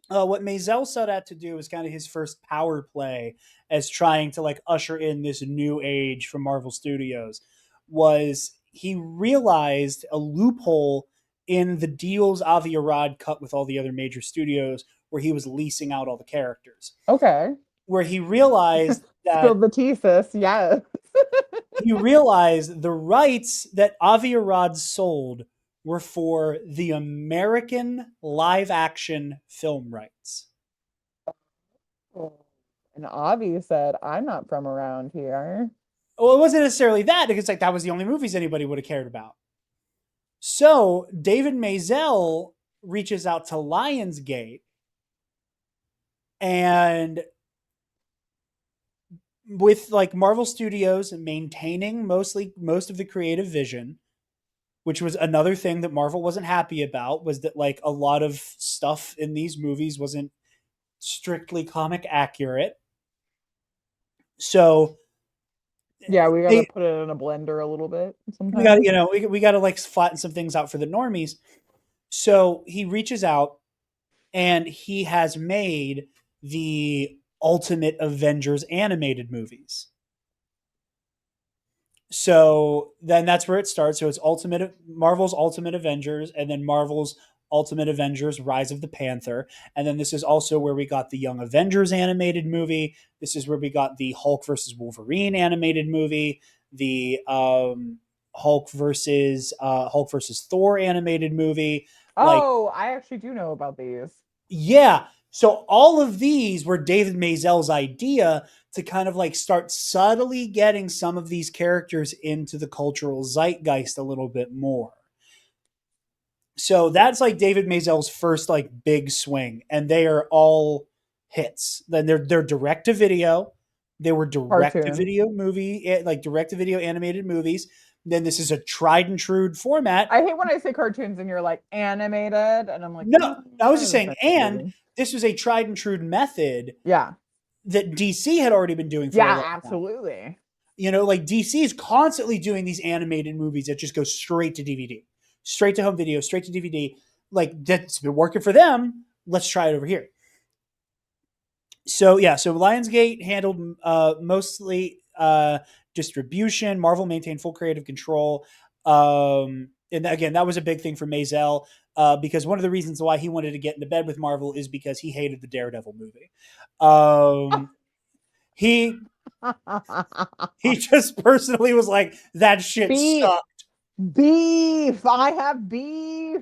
what Maisel set out to do was kind of his first power play as trying to like usher in this new age from Marvel Studios. Was he realized a loophole in the deals Avi Arad cut with all the other major studios, where he was leasing out all the characters. Okay. Where he realized Spill that the tea, sis. Yes. the rights that Avi Arad sold were for the American live action film rights. And Avi said, I'm not from around here. Well, it wasn't necessarily that because like that was the only movies anybody would have cared about. So David Maisel reaches out to Lionsgate, and with like Marvel Studios maintaining most of the creative vision, which was another thing that Marvel wasn't happy about, was that like a lot of stuff in these movies wasn't strictly comic accurate. So Yeah, we gotta they put it in a blender a little bit we got sometimes. we got to like flatten some things out for the normies. So he reaches out and he has made the Ultimate Avengers animated movies. So then that's where it starts. So it's Marvel's Ultimate Avengers, and then Marvel's Ultimate Avengers Rise of the Panther. And then this is also where we got the Young Avengers animated movie. This is where we got the Hulk versus Wolverine animated movie, the Hulk versus Thor animated movie. Like, Oh, I actually do know about these. yeah. So all of these were David Mazel's idea to kind of like start subtly getting some of these characters into the cultural zeitgeist a little bit more. So that's like David Mazel's first like big swing, and they are all hits. Then they're direct to video. They were direct to Cartoon. video like direct to video animated movies. Then this is a tried and true format. I hate when I say cartoons and you're like animated, and I'm like, No, I was kind just of the saying, same thing, and maybe. this was a tried and true method Yeah. that DC had already been doing for a Yeah, long time. absolutely. Like DC is constantly doing these animated movies that just go straight to DVD, straight to home video, straight to DVD. Like that's been working for them. Let's try it over here. So yeah, so Lionsgate handled mostly distribution. Marvel maintained full creative control. And again, that was a big thing for Mazel because one of the reasons why he wanted to get into bed with Marvel is because he hated the Daredevil movie. He he just personally was like, that shit beef, sucked. beef. I have beef.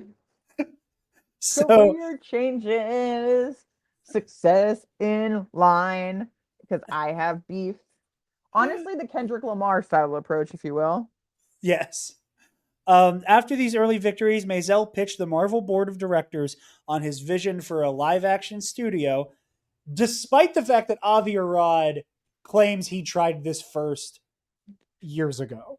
So Career changes, success in line because I have beef. Honestly, the Kendrick Lamar style approach, if you will. yes. After these early victories, Mazel pitched the Marvel board of directors on his vision for a live action studio, despite the fact that Avi Arad claims he tried this first years ago. And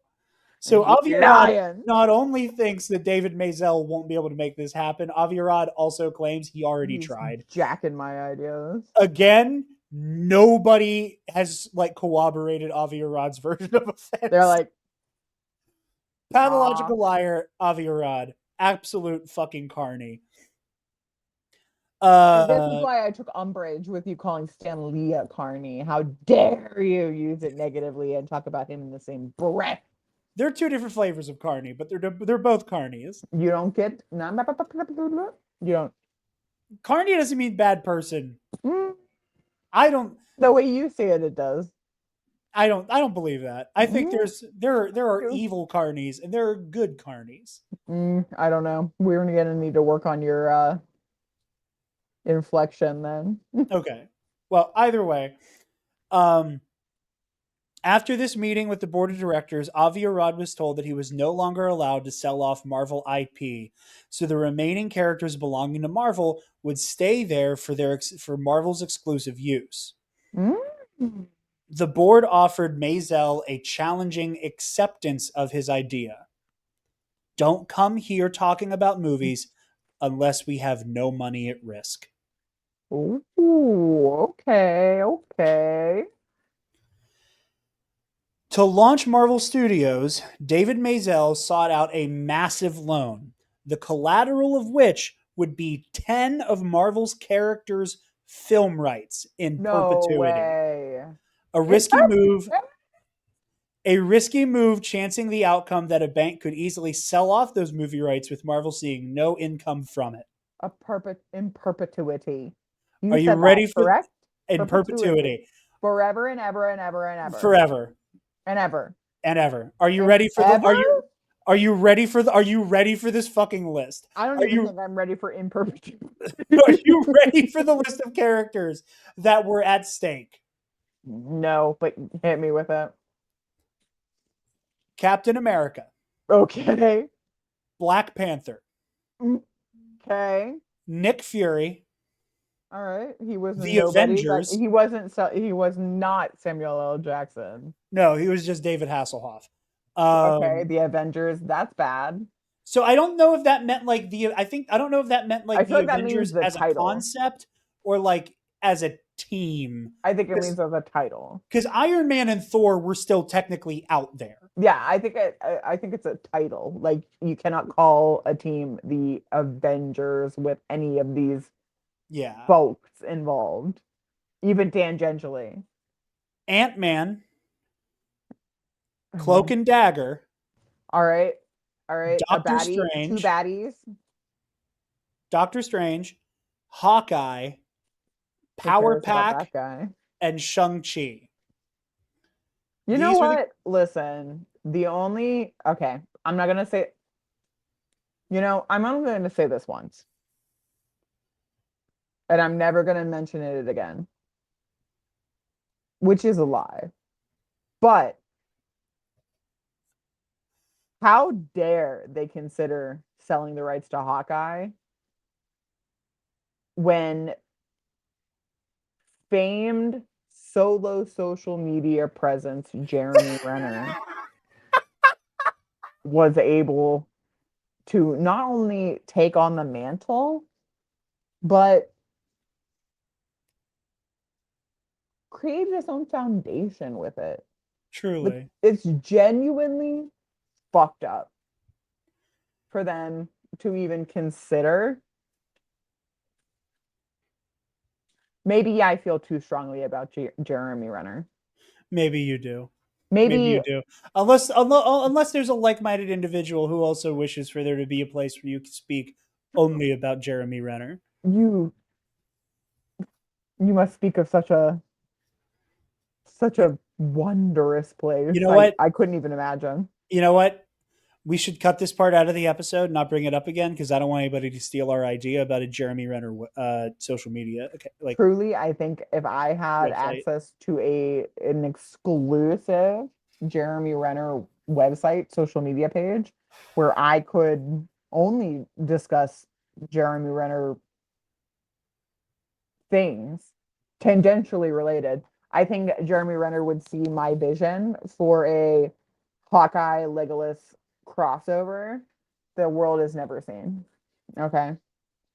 So he's Avi Arad lying. not only thinks that David Mazel won't be able to make this happen, Avi Arad also claims he already He's tried. jacking my ideas. Again, nobody has like corroborated Avi Arad's version of They're events. like, Pathological liar, Avi Arad. Absolute fucking carny. see, this is Uh, why I took umbrage with you calling Stan Lee a carny. How dare you use it negatively and talk about him in the same breath? they're two different flavors of carny, but they're both carnies. You don't get. You don't. Carny doesn't mean bad person. I don't. The way you say it, it does. I don't believe that. I think Mm, there are evil carnies and there are good carnies. I don't know. We're gonna need to work on your inflection then. Okay. Well, either way, um, after this meeting with the board of directors, Avi Arad was told that he was no longer allowed to sell off Marvel IP, so the remaining characters belonging to Marvel would stay there for Marvel's exclusive use. Mm. The board offered Mazel a challenging acceptance of his idea. Don't come here talking about movies unless we have no money at risk. Ooh, okay, okay. To launch Marvel Studios, David Mazel sought out a massive loan, the collateral of which would be 10 of Marvel's characters' film rights in No perpetuity. way. A risky move, chancing the outcome that a bank could easily sell off those movie rights with Marvel seeing no income from it. In perpetuity. Are You you said that, ready for correct? in Perpetuity. perpetuity? Forever and ever and ever and ever. Forever And ever. and ever. Are you And ready for the ever? are you ready for are you ready for this fucking list? I don't Are even you think I'm ready for in perpetuity. are you ready for the list of characters that were at stake? No, but hit me with it. Captain America, Okay. Black Panther, Okay. Nick Fury, All right. He was a the nobody, but Avengers. he was not Samuel L. Jackson. No, he was just David Hasselhoff. Okay, Um, the Avengers, that's bad. so I don't know if that meant like the. I don't know if that meant I like feel the like that means Avengers the as a title. concept or like as a team. I think it means as a title. Because Iron Man and Thor were still technically out there. Yeah, I think it's a title. Like you cannot call a team the Avengers with any of these Yeah. folks involved, even tangentially. Ant-Man, Cloak Mhm. and Dagger, All right. All right. A Doctor baddie, two Strange, baddies. Doctor Strange, Hawkeye, Who Power cares about that Pack, guy? and Shang-Chi. You know These are the what? Listen, okay, I'm not gonna say, I'm only gonna say this once, and I'm never gonna mention it again, which is a lie. But how dare they consider selling the rights to Hawkeye when famed solo social media presence Jeremy Renner was able to not only take on the mantle, but create his own foundation with it. Like truly. it's genuinely fucked up for them to even consider. Maybe I feel too strongly about Jeremy Renner. Maybe you do. Maybe Maybe you do. Unless there's a like-minded individual who also wishes for there to be a place where you can speak only about Jeremy Renner. you you must speak of such a wondrous You place. know what? I couldn't even imagine. You know what? We should cut this part out of the episode, and not bring it up again, because I don't want anybody to steal our idea about a Jeremy Renner social media like Truly, I think if I had website. access to an exclusive Jeremy Renner website, social media page, where I could only discuss Jeremy Renner things tangentially related, I think Jeremy Renner would see my vision for a Hawkeye Legolas crossover the world has never seen. Okay. I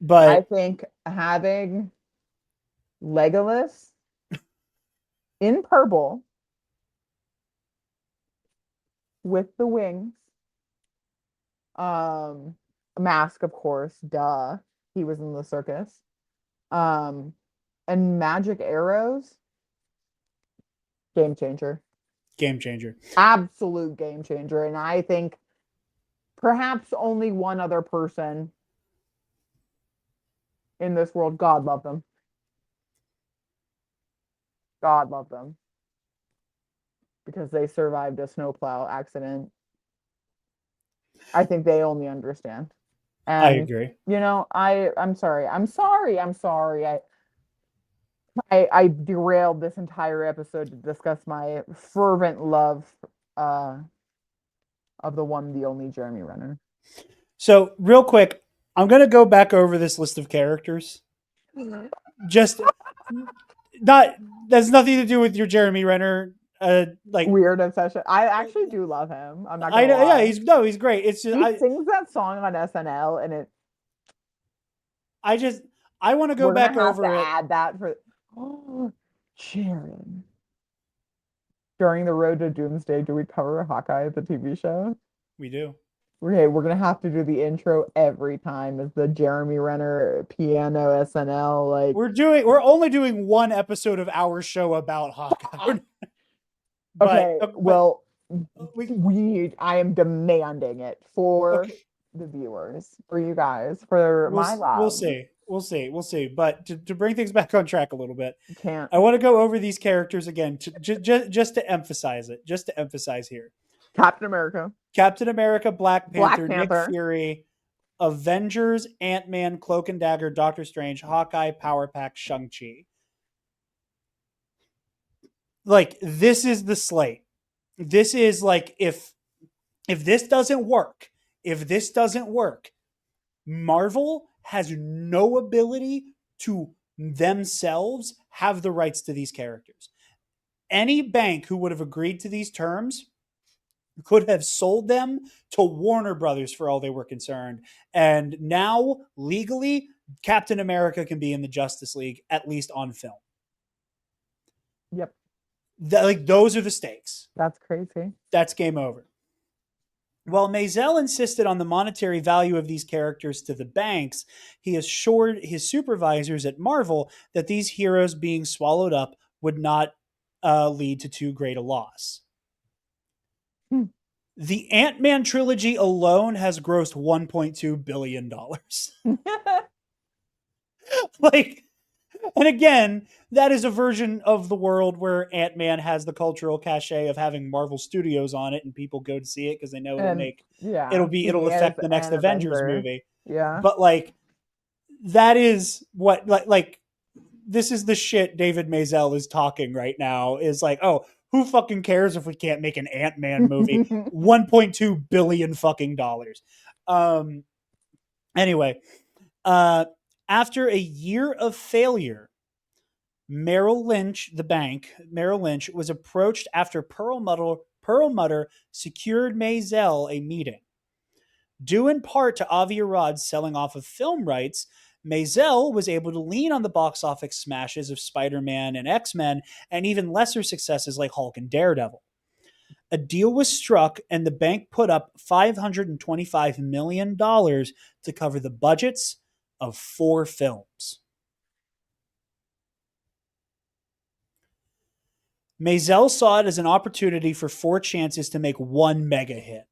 But think having Legolas in purple with the wings, um, mask, of course, duh. He was in the circus. Um, and magic arrows, game changer. game changer. Absolute game changer. And I think perhaps only one other person in this world, God love them. God love them. Because they survived a snowplow accident. I think they only understand. I And agree. I'm sorry. I'm sorry. I'm sorry. I derailed this entire episode to discuss my fervent love uh of the one, the only Jeremy Renner. So real quick, I'm gonna go back over this list of characters. Just not that's nothing to do with your Jeremy Renner. Like Weird obsession. I actually do love him. I'm not I gonna know, yeah, lie. he's great. It's just He sings that song on SNL, and I just I want to go we're gonna back have to over it. add that for Sharon. During the Road to Doomsday, do we cover Hawkeye, the TV show? We do. Okay, we're gonna have to do the intro every time as the Jeremy Renner piano SNL. Like, We're only doing one episode of our show about Hawkeye. but okay, but well, we I am demanding it for okay. the viewers, for you guys, for my We'll love. see. We'll see. But to bring things back on track a little bit, Can't. I want to go over these characters again, just to emphasize it, just to emphasize here. Captain America, Captain America, Black Black Panther, Nick Panther, Fury, Avengers, Ant-Man, Cloak and Dagger, Doctor Strange, Hawkeye, Power Pack, Shang-Chi. Like this is the slate. This is like if this doesn't work, Marvel has no ability to themselves have the rights to these characters. Any bank who would have agreed to these terms could have sold them to Warner Brothers for all they were concerned. And now, legally, Captain America can be in the Justice League, at least on film. Yep. Like, those are the stakes. That's crazy. That's game over. While Maisel insisted on the monetary value of these characters to the banks, he assured his supervisors at Marvel that these heroes being swallowed up would not lead to too great a loss. The Ant-Man trilogy alone has grossed $1.2 billion. Like, and again, that is a version of the world where Ant-Man has the cultural cachet of having Marvel Studios on it, and people go to see it because they know And it'll he is affect the next an Avengers Avenger. movie. Yeah. But like, that is what like this is the shit David Maisel is talking right now. Is like, oh, who fucking cares if we can't make an Ant-Man movie? 1.2 billion fucking dollars. Anyway, after a year of failure, Merrill Lynch, the bank, Merrill Lynch, was approached after Perlmutter secured Maisel a meeting. Due in part to Avi Arad's selling off of film rights, Maisel was able to lean on the box office smashes of Spider-Man and X-Men and even lesser successes like Hulk and Daredevil. A deal was struck and the bank put up $525 million to cover the budgets of 4 films. Maisel saw it as an opportunity for 4 chances to make one mega hit.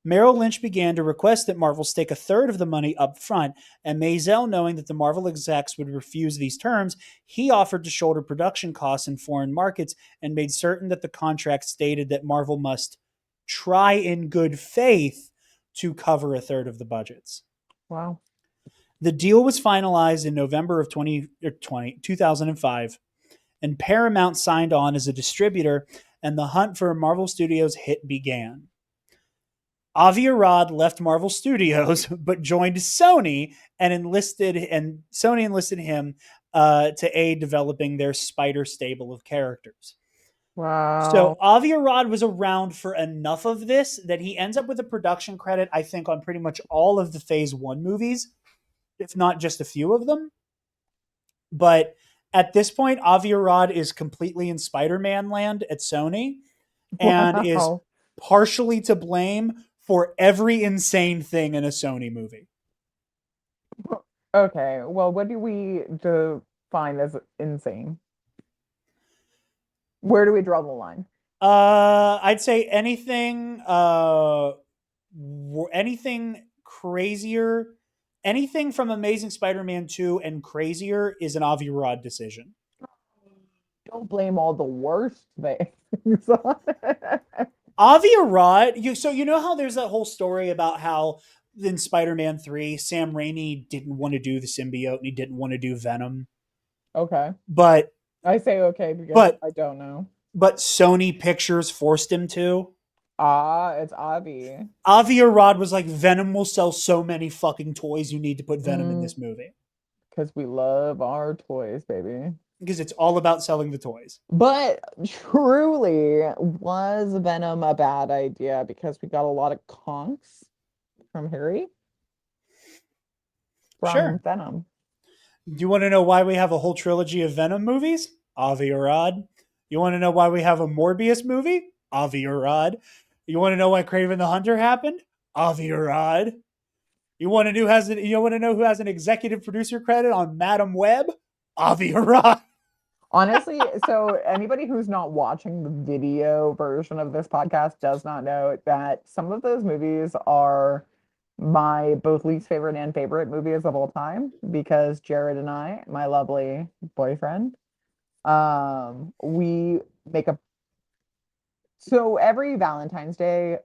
Merrill Lynch began to request that Marvel stake a third of the money up front, and Maisel, knowing that the Marvel execs would refuse these terms, he offered to shoulder production costs in foreign markets and made certain that the contract stated that Marvel must try in good faith to cover a third of the budgets. Wow. The deal was finalized in November of 2005, and Paramount signed on as a distributor, and the hunt for a Marvel Studios hit began. Avi Arad left Marvel Studios, but joined Sony and Sony enlisted him to aid developing their Spider stable of characters. Wow. So Avi Arad was around for enough of this that he ends up with a production credit, I think, on pretty much all of the Phase 1 movies, if not just a few of them. But at this point, Avi Arad is completely in Spider-Man land at Sony and is partially to blame for every insane thing in a Sony movie. Okay, well, what do we define as insane? Where do we draw the line? I'd say anything crazier, anything from Amazing Spider-Man 2 and crazier is an Avi Arad decision. Don't blame all the worst things on it. Avi Arad, you know how there's that whole story about how in Spider-Man 3, Sam Raimi didn't want to do the symbiote and he didn't want to do Venom. Okay. But I say okay because I don't know. But Sony Pictures forced him to. It's Avi. Avi Arad was like, Venom will sell so many fucking toys, you need to put Venom in this movie. Because we love our toys, baby. Because it's all about selling the toys. But truly, was Venom a bad idea? Because we got a lot of conks from Harry. From Venom. Do you want to know why we have a whole trilogy of Venom movies? Avi Arad. You want to know why we have a Morbius movie? Avi Arad. You want to know why Kraven the Hunter happened? Avi Arad. You want to know who has an executive producer credit on Madam Web? Avi Arad. Honestly, so anybody who's not watching the video version of this podcast does not know that some of those movies are my both least favorite and favorite movies of all time because Jarod and I, my lovely boyfriend, we make a so every Valentine's Day,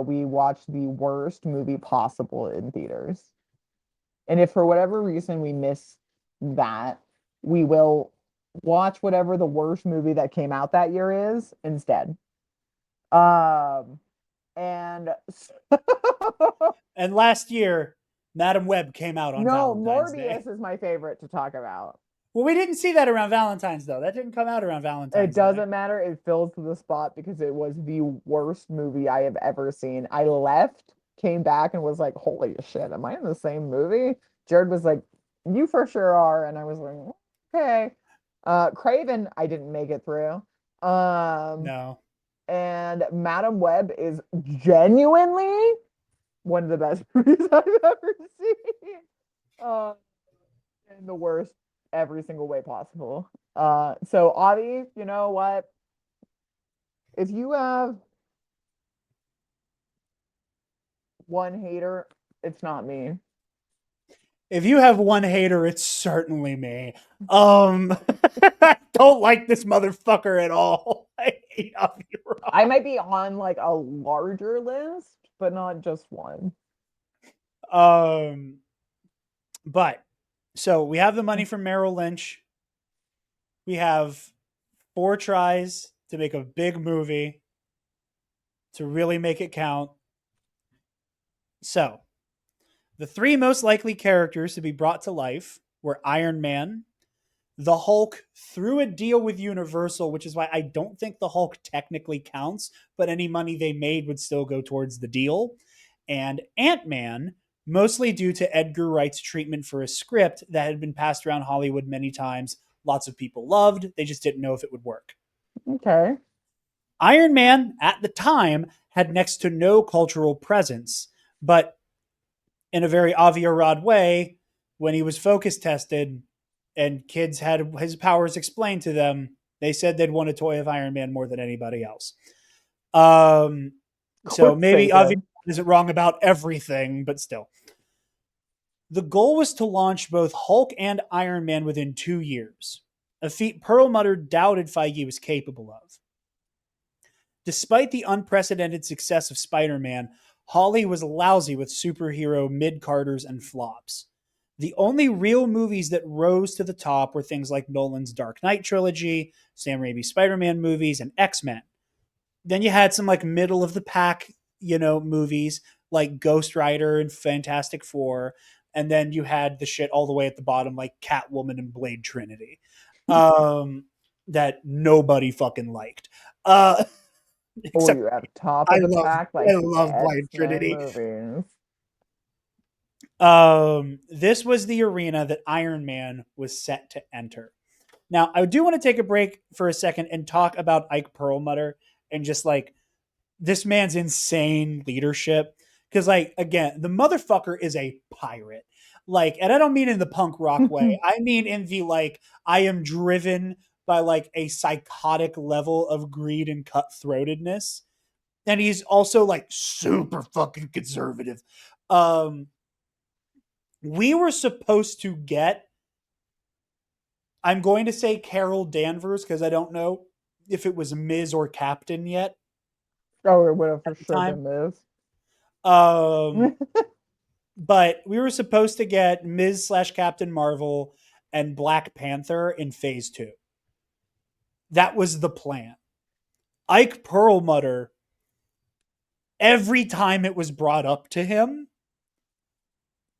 we watch the worst movie possible in theaters. And if for whatever reason we miss that, we will watch whatever the worst movie that came out that year is instead. And and last year Madam Web came out on No, Valentine's Day. Morbius is my favorite to talk about. Well, we didn't see that around Valentine's though. That didn't come out around It Valentine's Day. doesn't matter. It fills the spot because it was the worst movie I have ever seen. I left, came back, and was like, holy shit, am I in the same movie? Jared was like, you for sure are. And I was like, okay. Craven, I didn't make it through. Um, No. and Madam Web is genuinely one of the best movies I've ever seen. Uh, in the worst every single way possible. So Avi, you know what? If you have one hater, it's not me. If you have one hater, it's certainly me. I don't like this motherfucker at all. I hate Avi I Rock. might be on like a larger list, but not just one. Um, but so we have the money from Merrill Lynch. We have 4 tries to make a big movie to really make it count. So the 3 most likely characters to be brought to life were Iron Man, the Hulk through a deal with Universal, which is why I don't think the Hulk technically counts, but any money they made would still go towards the deal, and Ant-Man, mostly due to Edgar Wright's treatment for a script that had been passed around Hollywood many times. Lots of people loved, they just didn't know if it would work. Okay. Iron Man, at the time, had next to no cultural presence, but in a very Avi Arad way, when he was focus tested and kids had his powers explained to them, they said they'd want a toy of Iron Man more than anybody else. Um, so Course they maybe Avi did. isn't wrong about everything, but still. The goal was to launch both Hulk and Iron Man within 2 years, a feat Perlmutter doubted Feige was capable of. Despite the unprecedented success of Spider Man, Hawley was lousy with superhero mid carders and flops. The only real movies that rose to the top were things like Nolan's Dark Knight trilogy, Sam Raimi's Spider Man movies, and X Men. Then you had some like middle of the pack, movies like Ghost Rider and Fantastic Four. And then you had the shit all the way at the bottom, like Catwoman and Blade Trinity, that nobody fucking liked. Uh, Oh, except you have top I of the love pack I like love Blind X-Men Trinity. movies. This was the arena that Iron Man was set to enter. Now, I do want to take a break for a second and talk about Ike Perlmutter and just like this man's insane leadership. Because, like, again, the motherfucker is a pirate. Like, and I don't mean in the punk rock way. I mean in the like, I am driven by like a psychotic level of greed and cutthroatedness. And he's also like super fucking conservative. Um, we were supposed to get, I'm going to say Carol Danvers because I don't know if it was Ms. or Captain yet Oh, it would have for at the sure time. been this. Um, but we were supposed to get Ms. slash Captain Marvel and Black Panther in phase 2. That was the plan. Ike Perlmutter, every time it was brought up to him,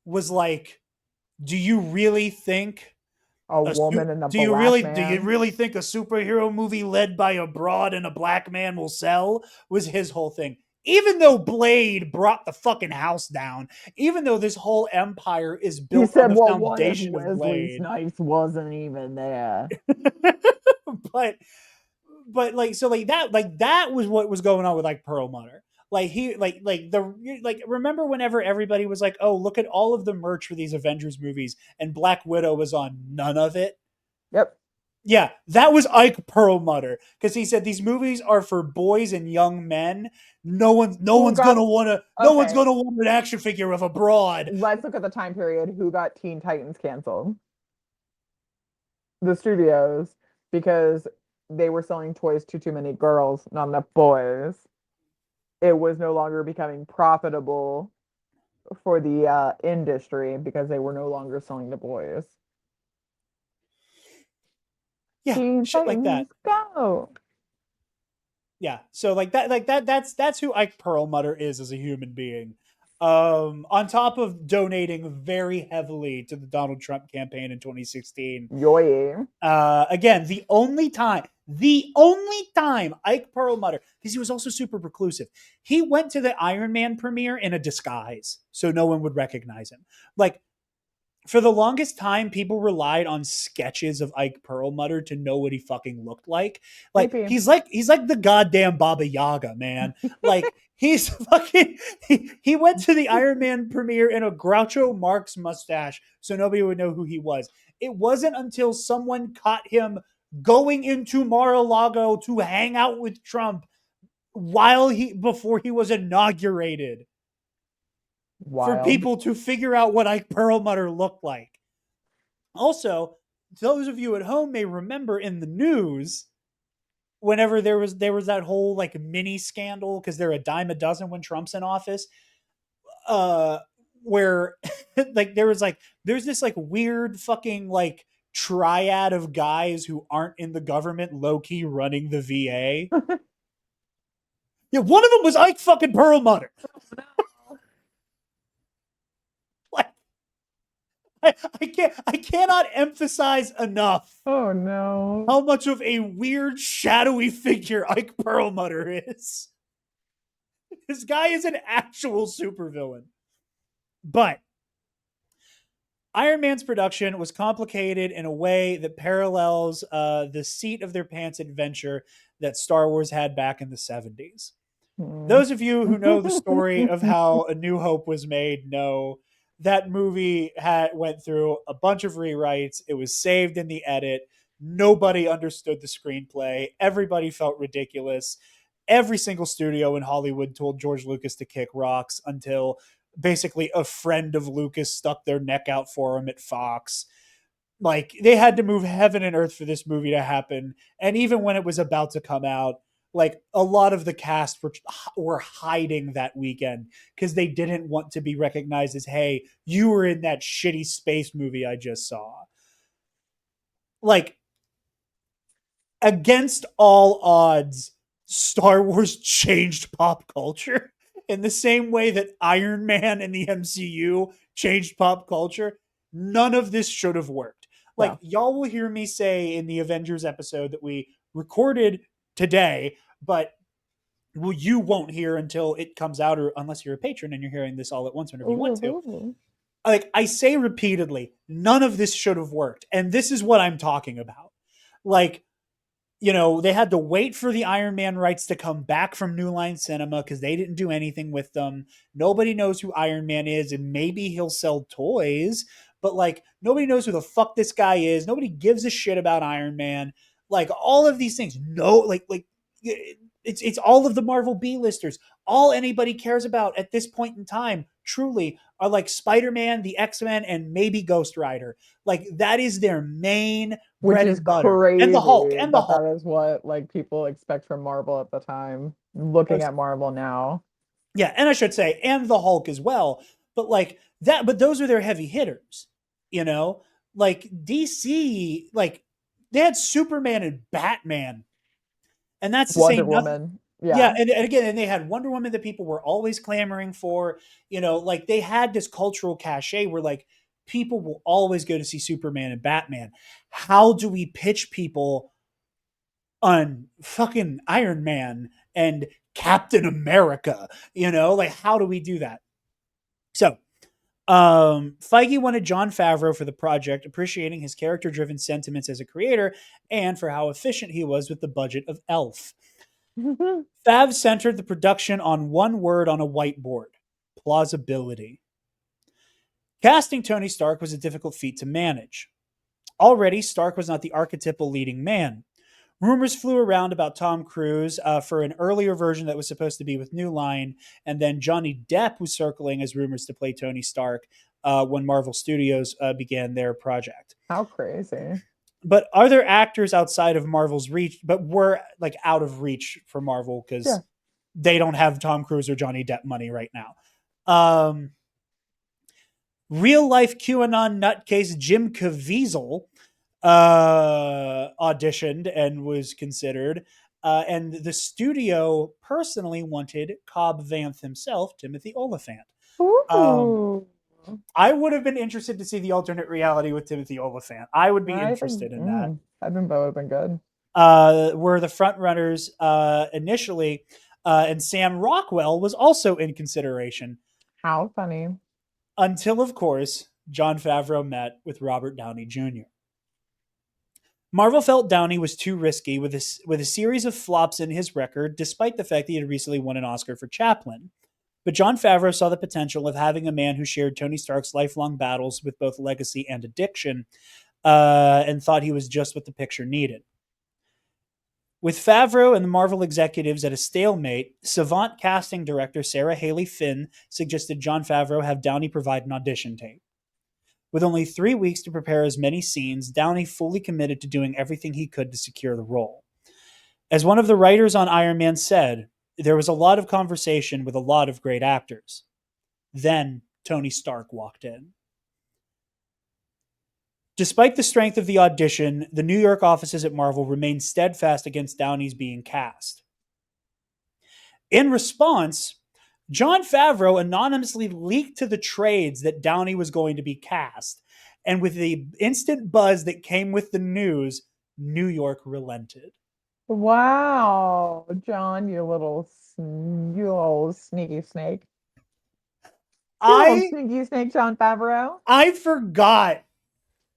was like, do you really think A woman and a do you black really man. think a superhero movie led by a broad and a black man will sell? Was his whole thing. Even though Blade brought the fucking house down, even though this whole empire is He built on said, the well, what if foundation of Wesley Blade. Snipes wasn't even there? but like so like that was what was going on with like Perlmutter. Like he like remember whenever everybody was like, oh, look at all of the merch for these Avengers movies, and Black Widow was on none of it. Yep. Yeah, that was Ike Perlmutter because he said these movies are for boys and young men. No Who one's got gonna okay? want an action figure of a broad. Let's look at the time period. Who got Teen Titans canceled? The studios, because they were selling toys to too many girls, not enough boys. It was no longer becoming profitable for the industry because they were no longer selling to boys. Yeah, Teen shit like that. Titans, go! Yeah, so like that's who Ike Perlmutter is as a human being. On top of donating very heavily to the Donald Trump campaign in 2016. Yoy. Again, the only time Ike Perlmutter, because he was also super reclusive, he went to the Iron Man premiere in a disguise so no one would recognize him. Like, for the longest time, people relied on sketches of Ike Perlmutter to know what he fucking looked like. Like Creepy. he's like the goddamn Baba Yaga, man. Like he's fucking he went to the Iron Man premiere in a Groucho Marx mustache so nobody would know who he was. It wasn't until someone caught him going into Mar-a-Lago to hang out with Trump before he was inaugurated for Wild. people to figure out what Ike Perlmutter looked like. Also, those of you at home may remember in the news whenever there was that whole like mini scandal because they're a dime a dozen when Trump's in office, uh, where like there's this like weird fucking like triad of guys who aren't in the government low key running the VA. Yeah, one of them was Ike fucking Perlmutter. Like I cannot emphasize enough Oh no. how much of a weird, shadowy figure Ike Perlmutter is. This guy is an actual supervillain. But Iron Man's production was complicated in a way that parallels the seat of their pants adventure that Star Wars had back in the 70s. Those of you who know the story of how A New Hope was made know that movie went through a bunch of rewrites. It was saved in the edit. Nobody understood the screenplay. Everybody felt ridiculous. Every single studio in Hollywood told George Lucas to kick rocks until basically a friend of Lucas stuck their neck out for him at Fox. Like they had to move heaven and earth for this movie to happen. And even when it was about to come out, like a lot of the cast were hiding that weekend because they didn't want to be recognized as, hey, you were in that shitty space movie I just saw. Like, against all odds, Star Wars changed pop culture in the same way that Iron Man and the MCU changed pop culture. None of this should have worked. Like, Yeah. y'all will hear me say in the Avengers episode that we recorded today, but well, you won't hear until it comes out, or unless you're a patron and you're hearing this all at once whenever you want to. Ooh. Like I say repeatedly, none of this should have worked. And this is what I'm talking about. Like, they had to wait for the Iron Man rights to come back from New Line Cinema because they didn't do anything with them. Nobody knows who Iron Man is, and maybe he'll sell toys, but like nobody knows who the fuck this guy is. Nobody gives a shit about Iron Man. Like all of these things. No, like it's all of the Marvel B-listers. All anybody cares about at this point in time, truly, are like Spider-Man, the X-Men, and maybe Ghost Rider. Like that is their main Which bread is and butter. And the Hulk. crazy And the that Hulk. that is what like people expect from Marvel at the time. Looking at Marvel now. Yeah, and I should say, and the Hulk as well. But like that, but those are their heavy hitters, you know? Like DC, like they had Superman and Batman. And that's to say Wonder nothing. Woman. Yeah, Yeah. and again, and they had Wonder Woman that people were always clamoring for. Like they had this cultural cachet where like people will always go to see Superman and Batman. How do we pitch people on fucking Iron Man and Captain America? Like how do we do that? So, Feige wanted Jon Favreau for the project, appreciating his character-driven sentiments as a creator and for how efficient he was with the budget of Elf. Fav centered the production on one word on a whiteboard: plausibility. Casting Tony Stark was a difficult feat to manage. Already, Stark was not the archetypal leading man. Rumors flew around about Tom Cruise for an earlier version that was supposed to be with New Line, and then Johnny Depp was circling as rumors to play Tony Stark when Marvel Studios began their project. How crazy. But are there actors outside of Marvel's reach, but were like out of reach for Marvel because Yeah. they don't have Tom Cruise or Johnny Depp money right now? Real life QAnon nutcase Jim Caviezel auditioned and was considered. And the studio personally wanted Cobb Vanth himself, Timothy Olyphant. Um, Ooh. I would have been interested to see the alternate reality with Timothy Oliphant. I would be I think interested in that. I think that would have been good. Were the front runners initially, and Sam Rockwell was also in consideration How funny. until, of course, Jon Favreau met with Robert Downey Jr. Marvel felt Downey was too risky with a series of flops in his record, despite the fact that he had recently won an Oscar for Chaplin. But Jon Favreau saw the potential of having a man who shared Tony Stark's lifelong battles with both legacy and addiction, and thought he was just what the picture needed. With Favreau and the Marvel executives at a stalemate, savant casting director Sarah Haley Finn suggested Jon Favreau have Downey provide an audition tape. With only 3 weeks to prepare as many scenes, Downey fully committed to doing everything he could to secure the role. As one of the writers on Iron Man said, there was a lot of conversation with a lot of great actors. Then Tony Stark walked in. Despite the strength of the audition, the New York offices at Marvel remained steadfast against Downey's being cast. In response, Jon Favreau anonymously leaked to the trades that Downey was going to be cast, and with the instant buzz that came with the news, New York relented. Wow, John, you little sneaky snake. You little I sneaky snake, John Favreau. I forgot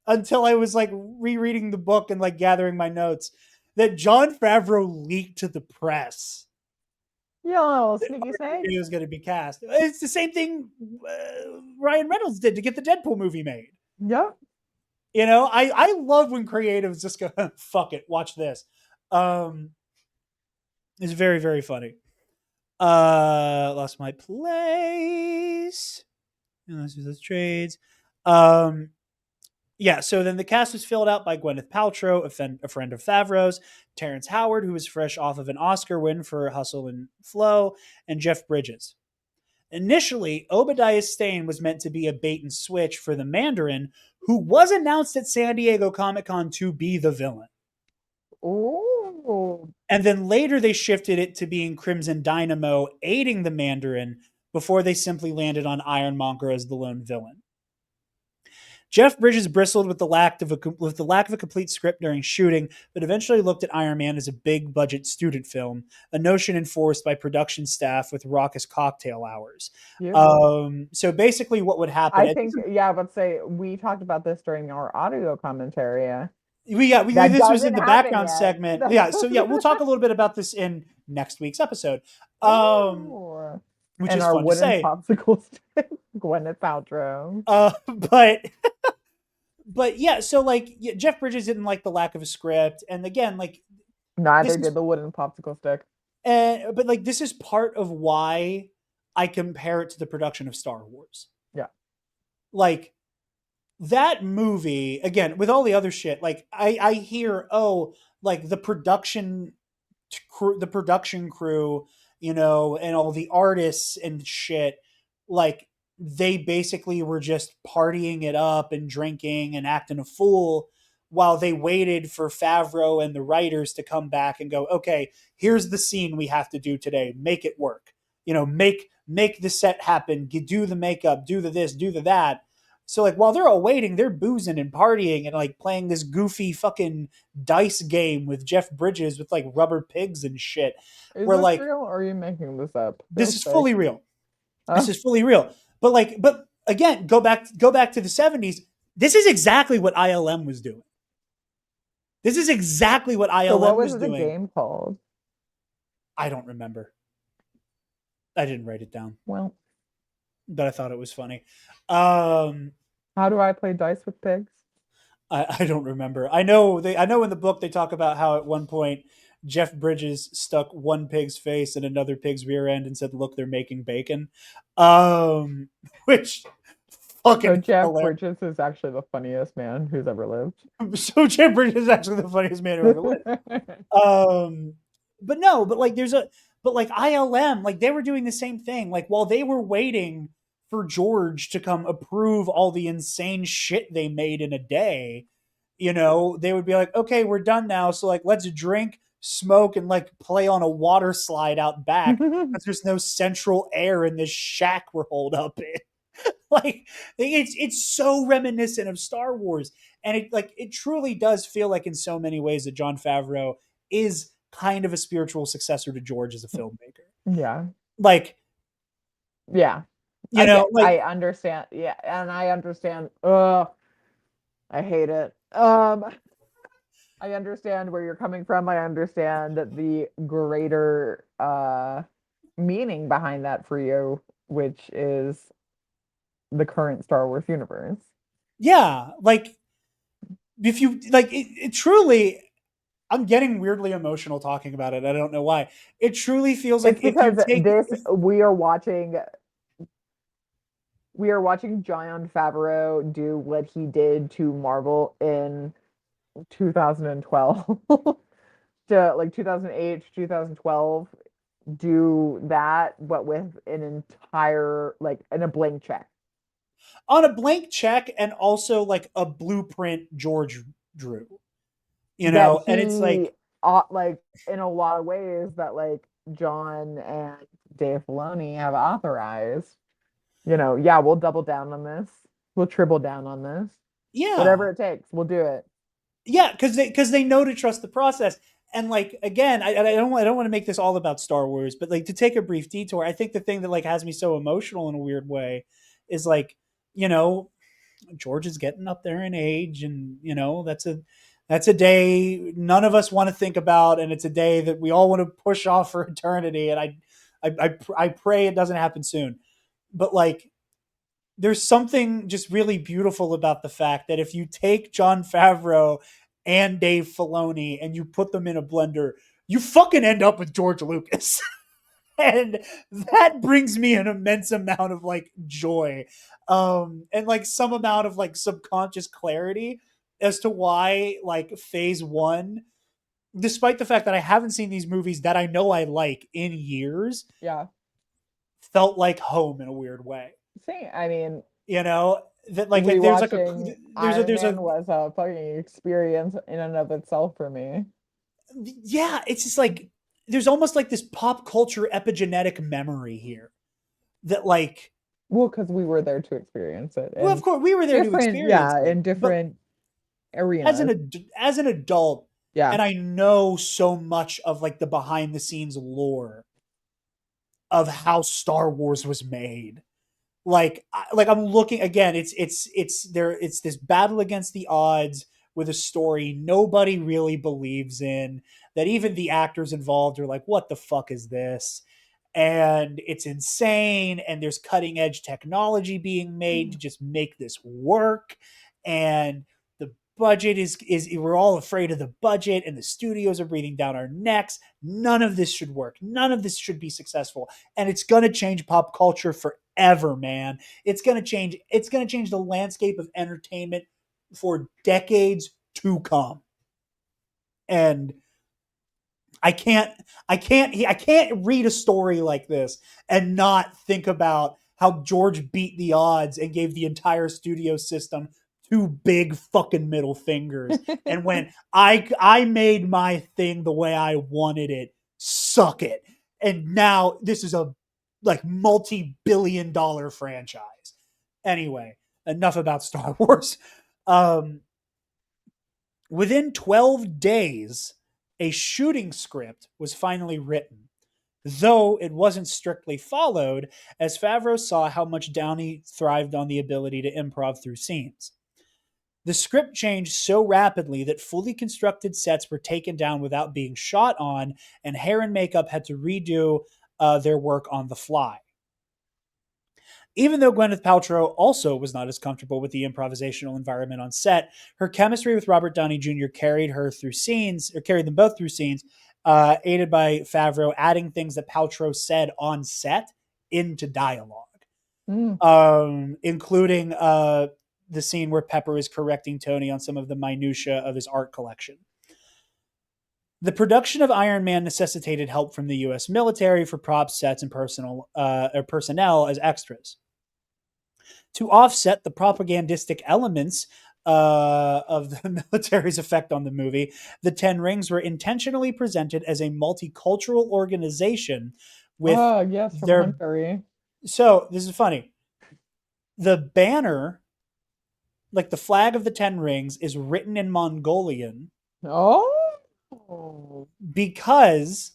until I was like rereading the book and like gathering my notes that Jon Favreau leaked to the press You little sneaky snake. he was going to be cast. It's the same thing Ryan Reynolds did to get the Deadpool movie made. Yep. You know, I love when creatives just go, fuck it, watch this. It's very, very funny. Lost my place. Let's do those trades. Yeah, so then the cast was filled out by Gwyneth Paltrow, a friend of Favreau's, Terrence Howard, who was fresh off of an Oscar win for Hustle and Flow, and Jeff Bridges. Initially, Obadiah Stane was meant to be a bait and switch for the Mandarin, who was announced at San Diego Comic-Con to be the villain. Ooh. And then later they shifted it to being Crimson Dynamo aiding the Mandarin before they simply landed on Ironmonger as the lone villain. Jeff Bridges bristled with the lack of a complete script during shooting, but eventually looked at Iron Man as a big budget student film, a notion enforced by production staff with raucous cocktail hours. So basically, what would happen? I think, yeah, let's say we talked about this during our audio commentary. This was in the happen background yet. segment. Yeah, so yeah, we'll talk a little bit about this in next week's episode. Which and is our fun to wooden say. popsicle stick, Gwyneth Paltrow. But yeah, so like Jeff Bridges didn't like the lack of a script, and again, like neither did the wooden popsicle stick. But like this is part of why I compare it to the production of Star Wars. Yeah, like that movie again with all the other shit. Like I hear like the production crew, you know, and all the artists and shit, like they basically were just partying it up and drinking and acting a fool while they waited for Favreau and the writers to come back and go, okay, here's the scene we have to do today. Make it work. You know, make the set happen. Do the makeup, do the this, do the that. So like while they're all waiting, they're boozing and partying and like playing this goofy fucking dice game with Jeff Bridges with like rubber pigs and shit. Is where this like real or are you making this up? This is fully real. This is fully real. But again, go back to the 70s. This is exactly what ILM was doing. This is exactly what ILM what was the doing. Game called? I don't remember. I didn't write it down. Well, but I thought it was funny. How do I play dice with pigs? I don't remember. I know in the book they talk about how at one point Jeff Bridges stuck one pig's face in another pig's rear end and said, "Look, they're making bacon," which fucking. So Jeff Bridges is actually the funniest man who's ever lived. So Jeff Bridges is actually the funniest man who ever lived. But like ILM, like they were doing the same thing. Like while they were waiting for George to come approve all the insane shit they made in a day, you know, they would be like, okay, we're done now. So like, let's drink, smoke and like play on a water slide out back because there's no central air in this shack we're holed up in. Like it's so reminiscent of Star Wars, and it truly does feel like in so many ways that Jon Favreau is kind of a spiritual successor to George as a filmmaker. Yeah. Like, Yeah. you know, I like understand. Yeah, and I understand. I hate it. I understand where you're coming from. I understand the greater meaning behind that for you, which is the current Star Wars universe. yeah, like if you like it truly, I'm getting weirdly emotional talking about it. I don't know why. It truly feels It's like if you because take this we are watching John Favreau do what he did to Marvel in 2012 to like 2008 to 2012, do that but with an entire like in a blank check on a blank check and also like a blueprint George drew, you that know, and it's he like like in a lot of ways that like John and Dave Filoni have authorized. Yeah, we'll double down on this. We'll triple down on this. yeah, Whatever it takes, we'll do it. yeah, because they know to trust the process. And like again, I don't want to make this all about Star Wars, but like to take a brief detour, I think the thing that like has me so emotional in a weird way is like, you know, George is getting up there in age, and you know that's a day none of us want to think about, and it's a day that we all want to push off for eternity. And I pray it doesn't happen soon, but like there's something just really beautiful about the fact that if you take Jon Favreau and Dave Filoni and you put them in a blender, you fucking end up with George Lucas. And that brings me an immense amount of like joy, and like some amount of like subconscious clarity as to why like phase one, despite the fact that I haven't seen these movies that I know I like in years, Yeah. felt like home in a weird way. See, I mean, You know, that like there's like a rewatching there's a Iron there's Man a was a fucking experience in and of itself for me. yeah, it's just like there's almost like this pop culture epigenetic memory here that like, Well, because we were there to experience it well, of and course we were there to different, experience yeah, it, in but different as arenas. an adult, Yeah. and I know so much of like the behind the scenes lore of how Star Wars was made. Like I'm looking again. It's this battle against the odds with a story nobody really believes in. That even the actors involved are like, "What the fuck is this?" And it's insane. And there's cutting edge technology being made to just make this work. And the budget is we're all afraid of the budget, and the studios are breathing down our necks. None of this should work. None of this should be successful, and it's going to change pop culture forever, man. It's going to change the landscape of entertainment for decades to come. And I can't read a story like this and not think about how George beat the odds and gave the entire studio system two big fucking middle fingers. And when I made my thing the way I wanted it, suck it. And now this is a like multi-billion dollar franchise. Anyway, enough about Star Wars. Um, Within 12 days, a shooting script was finally written, though it wasn't strictly followed, as Favreau saw how much Downey thrived on the ability to improv through scenes. The script changed so rapidly that fully constructed sets were taken down without being shot on, and hair and makeup had to redo their work on the fly. Even though Gwyneth Paltrow also was not as comfortable with the improvisational environment on set, her chemistry with Robert Downey Jr. carried them both through scenes, aided by Favreau adding things that Paltrow said on set into dialogue, Mm. including the scene where Pepper is correcting Tony on some of the minutiae of his art collection. The production of Iron Man necessitated help from the U.S. military for props, sets, and personnel as extras. To offset the propagandistic elements of the military's effect on the movie, the Ten Rings were intentionally presented as a multicultural organization with Oh, yes, from their. Hungary. So this is funny. The banner, like the flag of the Ten Rings, is written in Mongolian Oh. because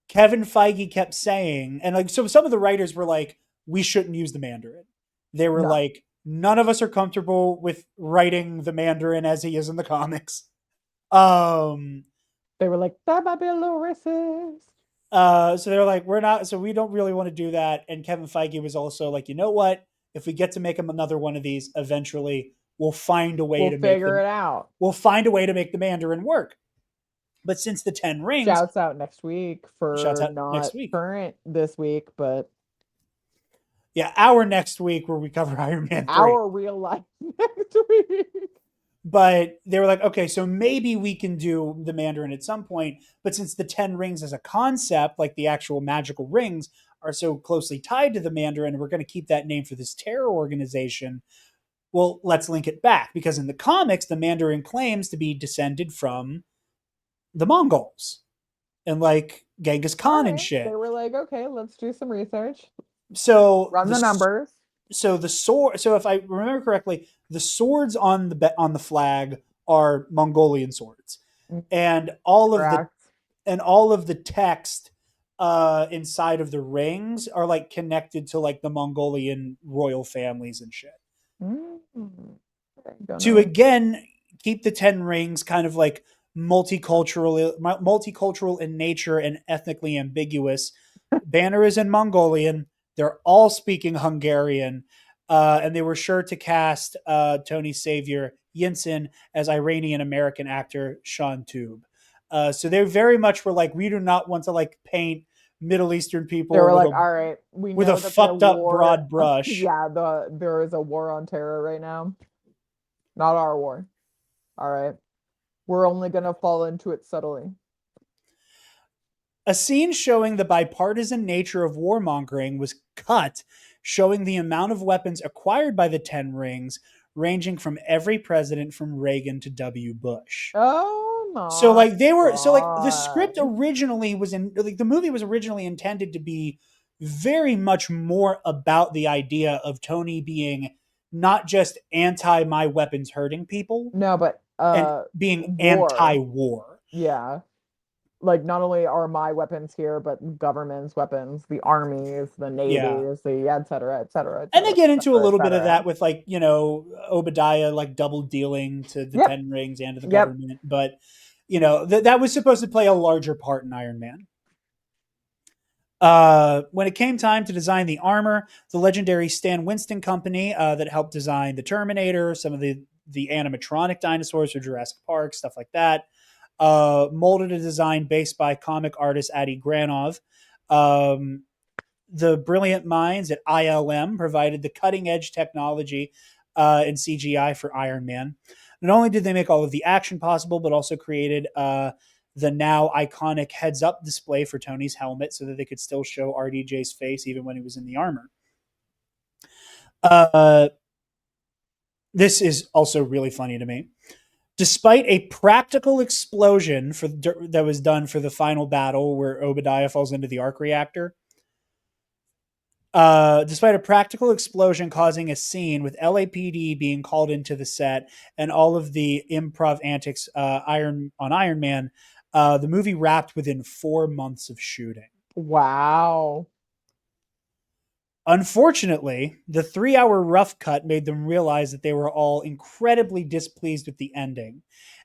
Kevin Feige kept saying, and like, so some of the writers were like, we shouldn't use the Mandarin. They were No. like, none of us are comfortable with writing the Mandarin as he is in the comics. Um, They were like, that might be a little racist. so they're like, we're not, so we don't really want to do that. And Kevin Feige was also like, you know what? If we get to make him another one of these, eventually we'll find a way We'll to make figure them. it out. We'll find a way to make the Mandarin work. But since the Ten Rings, Shouts out next week shouts for out next not week. current this week, but Yeah, our next week where we cover Iron Man 3. our real life next week. But they were like, okay, so maybe we can do the Mandarin at some point. But since the Ten Rings as a concept, like the actual magical rings, are so closely tied to the Mandarin, we're going to keep that name for this terror organization. Well, let's link it back because in the comics, the Mandarin claims to be descended from the Mongols and like Genghis Khan and They shit. were like, okay, let's do some research. So Run the numbers. So the sword. So if I remember correctly, the swords on the flag are Mongolian swords, and all of the Correct. text inside of the rings are like connected to like the Mongolian royal families and shit. To again keep the Ten Rings kind of like multicultural in nature and ethnically ambiguous. Banner is in Mongolian. They're all speaking Hungarian, and they were sure to cast Tony's savior Yinsen as Iranian American actor Sean Tube. So they very much were like, we do not want to like paint Middle Eastern They people were like, all right, we with a know that the fucked up war, broad brush. yeah, there is a war on terror right now. Not our war. All right. We're only gonna fall into it subtly. A scene showing the bipartisan nature of warmongering was cut, showing the amount of weapons acquired by the Ten Rings, ranging from every president from Reagan to W. Bush. Oh So my like they were so like the script God. originally was in like the movie was originally intended to be very much more about the idea of Tony being not just anti my weapons hurting people No, but and being war. anti-war. Yeah. Like not only are my weapons here, but government's weapons, the armies, the Yeah. navies, the et cetera, et cetera, et And they cetera, get et into a cetera, et little bit of cetera. that with like, you know, Obadiah like double dealing to the Yep. Ten Rings and to the Yep. government. But, you know, that was supposed to play a larger part in Iron Man. When it came time to design the armor, the legendary Stan Winston company that helped design the Terminator, some of the animatronic dinosaurs for Jurassic Park, stuff like that, molded a design based by comic artist Adi Granov. The brilliant minds at ILM provided the cutting edge technology and CGI for Iron Man. Not only did they make all of the action possible, but also created the now iconic heads up display for Tony's helmet so that they could still show RDJ's face even when he was in the armor. This is also really funny to me. Despite a practical explosion that was done for the final battle where Obadiah falls into the arc reactor, despite a practical explosion causing a scene with LAPD being called into the set and all of the improv antics Iron Man, the movie wrapped within 4 months of shooting. Wow. Unfortunately, the 3-hour rough cut made them realize that they were all incredibly displeased with the ending,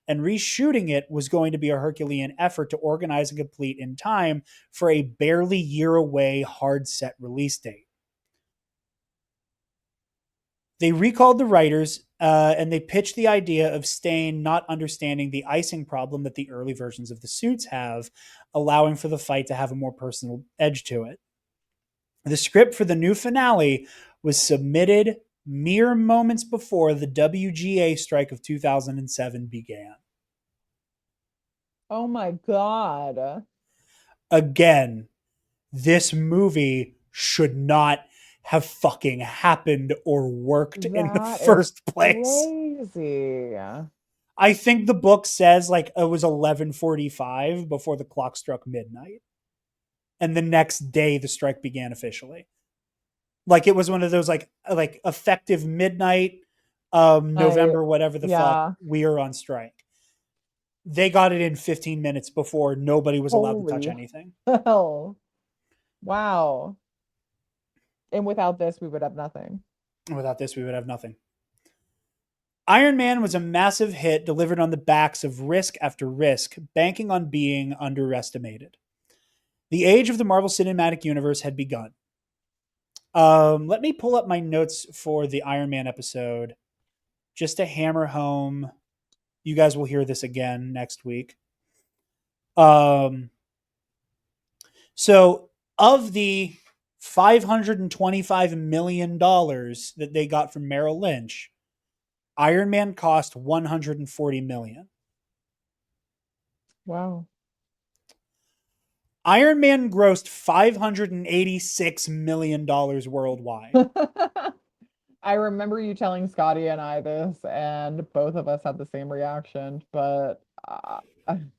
and reshooting it was going to be a Herculean effort to organize and complete in time for a barely year away hard set release date. They recalled the writers and they pitched the idea of Stain not understanding the icing problem that the early versions of the suits have, allowing for the fight to have a more personal edge to it. The script for the new finale was submitted mere moments before the WGA strike of 2007 began. Oh my God. Again, this movie should not have fucking happened or worked in the That is first place. crazy. I think the book says like it was 11:45 before the clock struck midnight. And the next day the strike began officially. Like it was one of those like effective midnight I November whatever the fuck yeah. we are on strike. They got it in 15 minutes before nobody was allowed to touch Holy anything. hell. Wow. And without this, we would have nothing. Without this, we would have nothing. Iron Man was a massive hit delivered on the backs of risk after risk, banking on being underestimated. The age of the Marvel Cinematic Universe had begun. Let me pull up my notes for the Iron Man episode just to hammer home. You guys will hear this again next week. So, of the $525 million that they got from Merrill Lynch, Iron Man cost $140 million. Wow. Iron Man grossed $586 million worldwide. I remember you telling Scotty and I this, and both of us had the same reaction. But And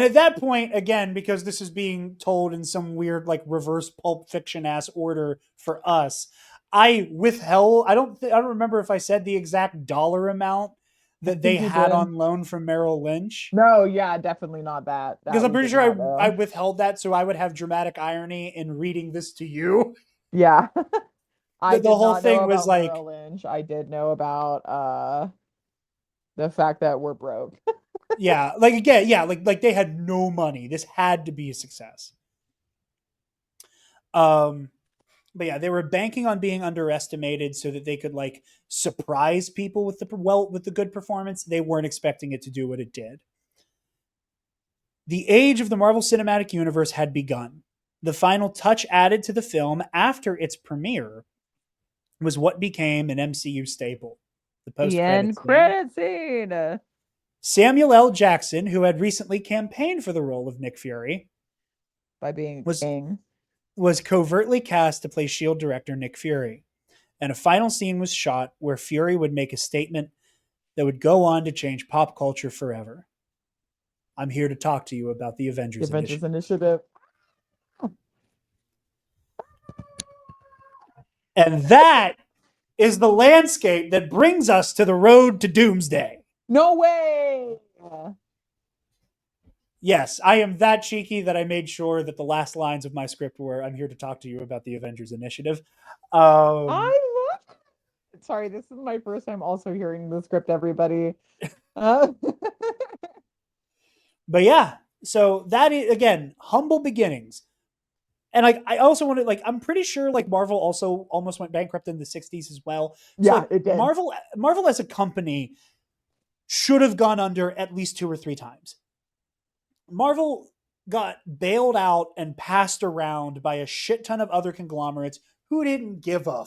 at that point, again, because this is being told in some weird, like reverse Pulp Fiction ass order for us, I withheld. I don't remember if I said the exact dollar amount I that they think you had did. on loan from Merrill Lynch. No, yeah, definitely not that. Because That I'm we pretty did sure not I know. withheld that so I would have dramatic irony in reading this to you. Yeah. I The did whole not know thing was about like, Merrill Lynch. I did know about the fact that we're broke. yeah, like again, yeah, like they had no money. This had to be a success. Um, but yeah, they were banking on being underestimated so that they could like surprise people with the good performance. They weren't expecting it to do what it did. The age of the Marvel Cinematic Universe had begun. The final touch added to the film after its premiere was what became an MCU staple, the The post-credit end scene. credit scene. Samuel L. Jackson, who had recently campaigned for the role of Nick Fury, By being was king. was covertly cast to play Shield director Nick Fury. And a final scene was shot where Fury would make a statement that would go on to change pop culture forever. I'm here to talk to you about the The Avengers Avengers Initiative. Initiative. And that is the landscape that brings us to the road to Doomsday. No way. Yes, I am that cheeky that I made sure that the last lines of my script were I'm here to talk to you about the Avengers Initiative. I love it. Sorry, this is my first time also hearing the script, everybody. Uh, But yeah, so that is, again, humble beginnings. And like I also wanted like I'm pretty sure like Marvel also almost went bankrupt in the 60s as well. So yeah, like it did. Marvel as a company should have gone under at least 2 or 3 times. Marvel got bailed out and passed around by a shit ton of other conglomerates who didn't give a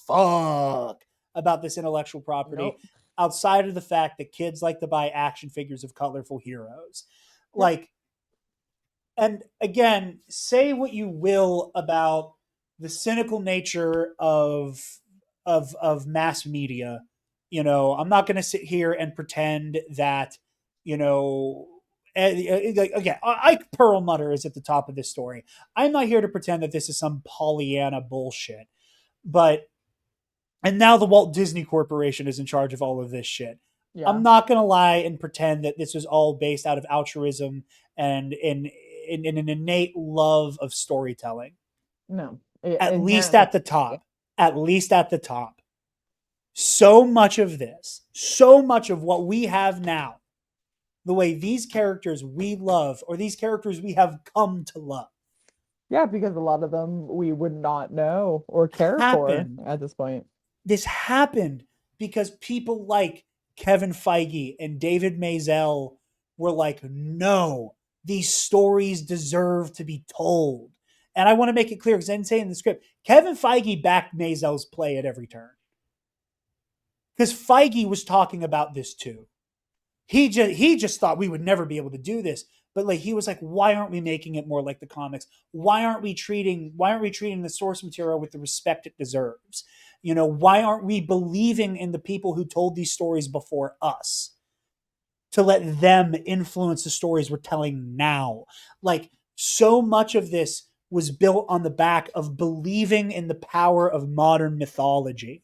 fuck about this intellectual property Nope. outside of the fact that kids like to buy action figures of colorful heroes. Yep. Like, and again, say what you will about the cynical nature of mass media. You know, I'm not going to sit here and pretend that you know. Again, Ike Perlmutter is at the top of this story. I'm not here to pretend that this is some Pollyanna bullshit, but and now the Walt Disney Corporation is in charge of all of this shit. I'm Yeah. not going to lie and pretend that this was all based out of altruism and in an innate love of storytelling. No. At least Inherently. at the top. At least at the top. So much of this, so much of what we have now, the way these characters we love or these characters we have come to love Yeah, because a lot of them we would not know or care for happened. at this point. This happened because people like Kevin Feige and David Maisel were like, no, these stories deserve to be told. And I want to make it clear because I didn't say in the script, Kevin Feige backed Maisel's play at every turn. Because Feige was talking about this too. He just thought we would never be able to do this. But like he was like, why aren't we making it more like the comics? Why aren't we treating the source material with the respect it deserves? Why aren't we believing in the people who told these stories before us to let them influence the stories we're telling now? Like, so much of this was built on the back of believing in the power of modern mythology.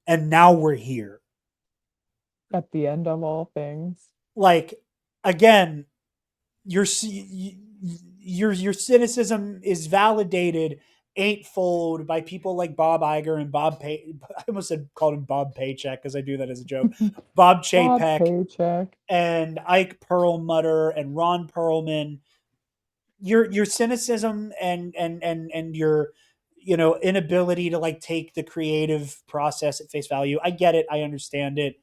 And now we're here. At the end of all things. Like, again, your your cynicism is validated eightfold by people like Bob Iger and I almost said called him Bob Paycheck because I do that as a joke. Bob Bob Chapek Paycheck. and Ike Perlmutter and Ron Perlman. Your cynicism and your inability to like take the creative process at face value. I get it. I understand it.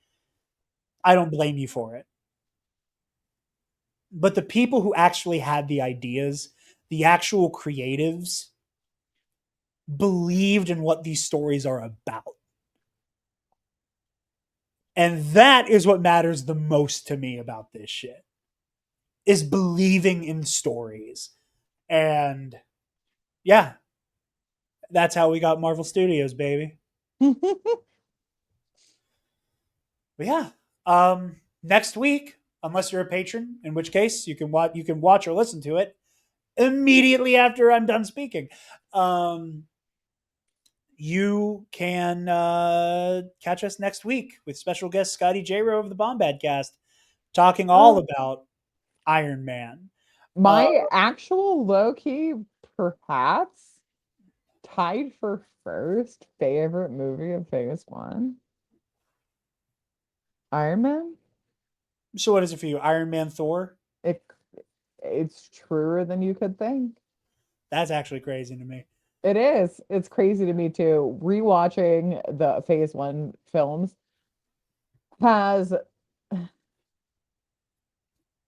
I don't blame you for it. But the people who actually had the ideas, the actual creatives, believed in what these stories are about. And that is what matters the most to me about this shit. Is believing in stories. And yeah, that's how we got Marvel Studios, baby. But yeah. Next week, unless you're a patron, in which case you can watch or listen to it immediately after I'm done speaking. You can catch us next week with special guest Scotty J. Rowe of the Bombad Cast talking all Oh, about Iron Man. Uh, my actual low key, perhaps tied for first favorite movie of Phase One, Iron Man. so, what is it for you? Iron Man, Thor? It it's truer than you could think. That's actually crazy to me. It is. It's crazy to me too. Rewatching the Phase One films has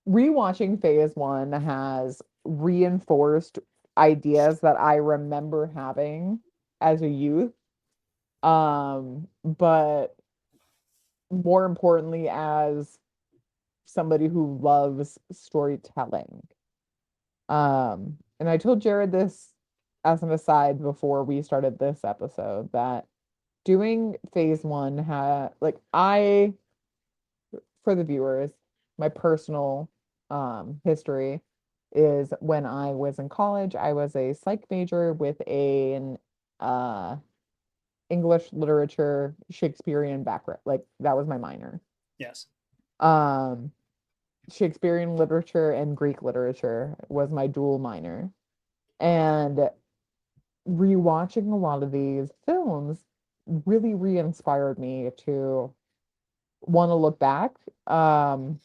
rewatching Phase One has reinforced ideas that I remember having as a youth. But more importantly, as somebody who loves storytelling. And I told Jared this as an aside before we started this episode that doing Phase One had like I for the viewers, my personal history is when I was in college, I was a psych major with an uh English literature Shakespearean background. Like that was my minor. Yes. Um Shakespearean literature and Greek literature was my dual minor. And rewatching a lot of these films really re-inspired me to want to look back. And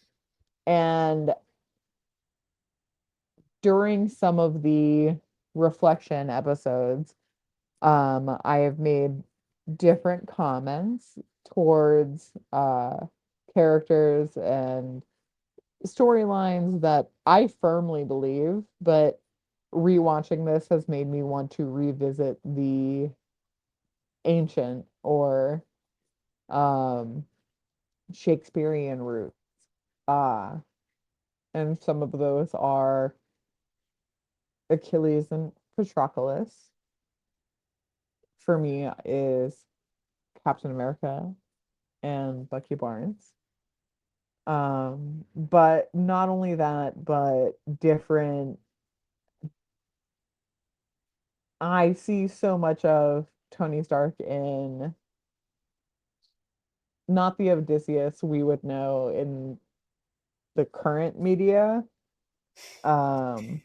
during some of the reflection episodes, I have made different comments towards characters and storylines that I firmly believe, but rewatching this has made me want to revisit the ancient or um, Shakespearean roots. Uh, and some of those are Achilles and Patroclus. For me, is Captain America and Bucky Barnes. But not only that, but different. I see so much of Tony Stark in not the Odysseus we would know in the current media, um,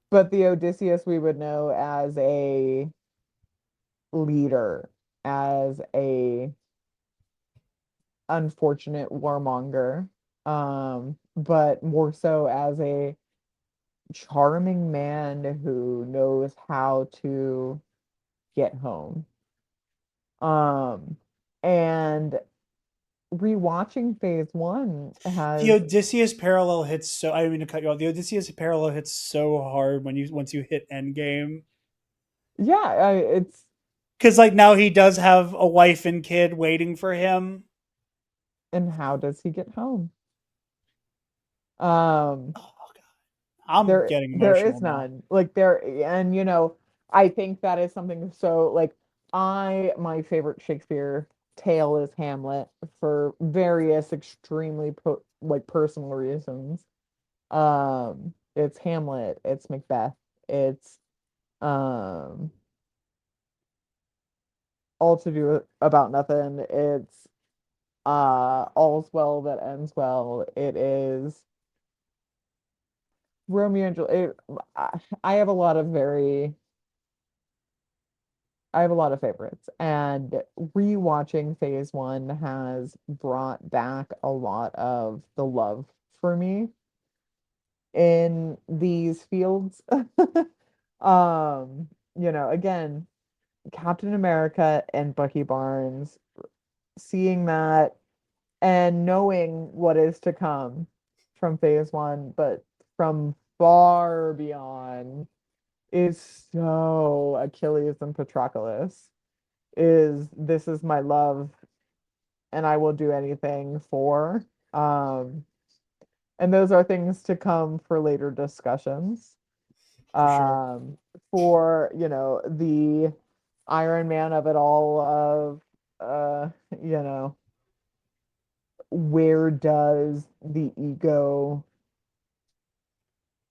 but the Odysseus we would know as a leader, as a unfortunate warmonger, but more so as a charming man who knows how to get home. Um, and rewatching Phase One The has, Odysseus parallel hits so. I didn't mean to cut you off. The Odysseus parallel hits so hard once you hit Endgame. yeah, it's Because like now he does have a wife and kid waiting for him. and how does he get home? Um, Oh god, I'm getting there emotional is now. none. Like there, and you know, I think that is something so like my favorite Shakespeare tale is Hamlet for various extremely like personal reasons. It's Hamlet, it's Macbeth, it's um all to do about nothing. It's all's well that ends well. It is Romeo and Juliet. I have a lot of very I have a lot of favorites, and rewatching Phase One has brought back a lot of the love for me in these fields. Again, Captain America and Bucky Barnes, seeing that and knowing what is to come from Phase One, but from far beyond is so Achilles and Patroclus. This is my love and I will do anything for. Um, and those are things to come for later discussions. For sure. Um, for, the Iron Man of it all of, uh, you know, where does the ego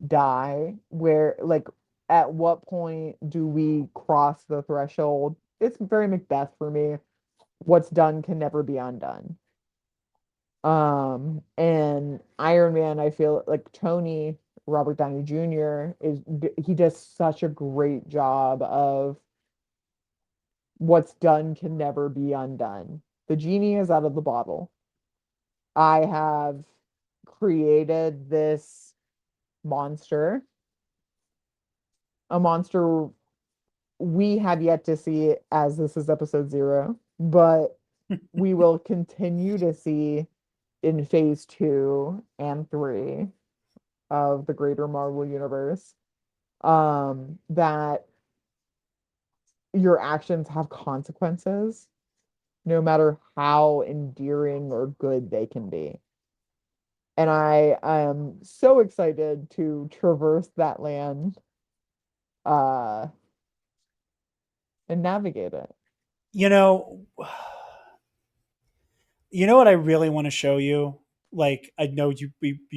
die? Where, like, at what point do we cross the threshold? It's very Macbeth for me. What's done can never be undone. And Iron Man, I feel like Tony, Robert Downey Jr. he does such a great job of what's done can never be undone. The genie is out of the bottle. I have created this monster, a monster we have yet to see as this is episode 0, but we will continue to see in phase 2 and 3 of the greater Marvel universe, that your actions have consequences, no matter how endearing or good they can be. And I am so excited to traverse that land, uh, and navigate it. You know, you know what I really want to show you? Like, I know you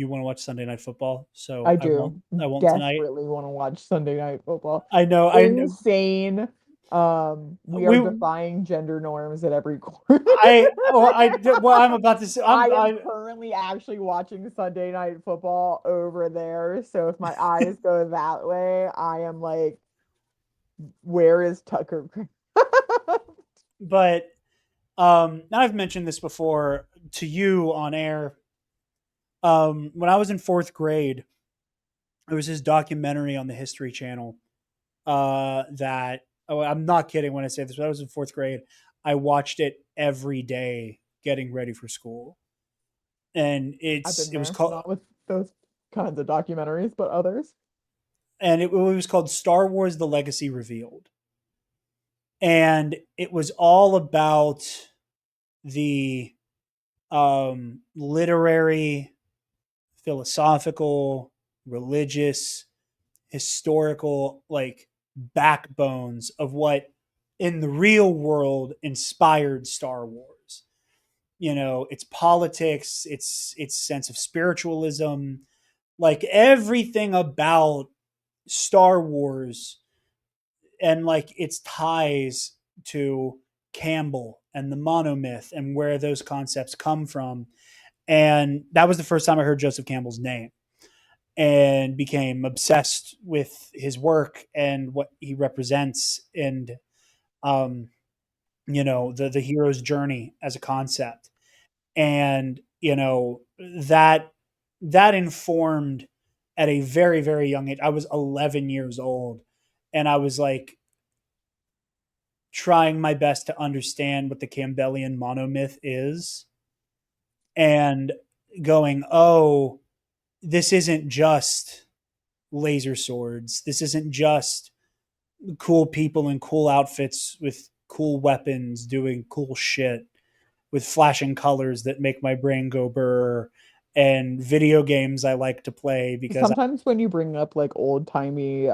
want to watch Sunday Night Football, so I do I won't tonight. desperately want to watch Sunday Night Football. I know Insane. We are we defying gender norms at every corner. well, I'm about to say I am currently actually watching Sunday Night Football over there. So if my eyes go that way, I am like, where is Tucker? but now I've mentioned this before to you on air. When I was in 4th grade, there was this documentary on the History Channel that I'm not kidding when I say this. When I was in 4th grade, I watched it every day getting ready for school, and I've been it was there, called not with those kinds of documentaries, but others. it was called Star Wars: The Legacy Revealed, and it was all about the literary, philosophical, religious, historical like backbones of what in the real world inspired Star Wars. You know, its politics, its sense of spiritualism, like everything about Star Wars and like its ties to Campbell and the monomyth and where those concepts come from. And that was the first time I heard Joseph Campbell's name and became obsessed with his work and what he represents and um, the hero's journey as a concept. And that that informed at a very very young age. I was 11 years old, and I was like trying my best to understand what the Campbellian monomyth is, and going, oh, this isn't just laser swords. This isn't just cool people in cool outfits with cool weapons doing cool shit with flashing colors that make my brain go burr and video games I like to play because Sometimes when you bring up like old timey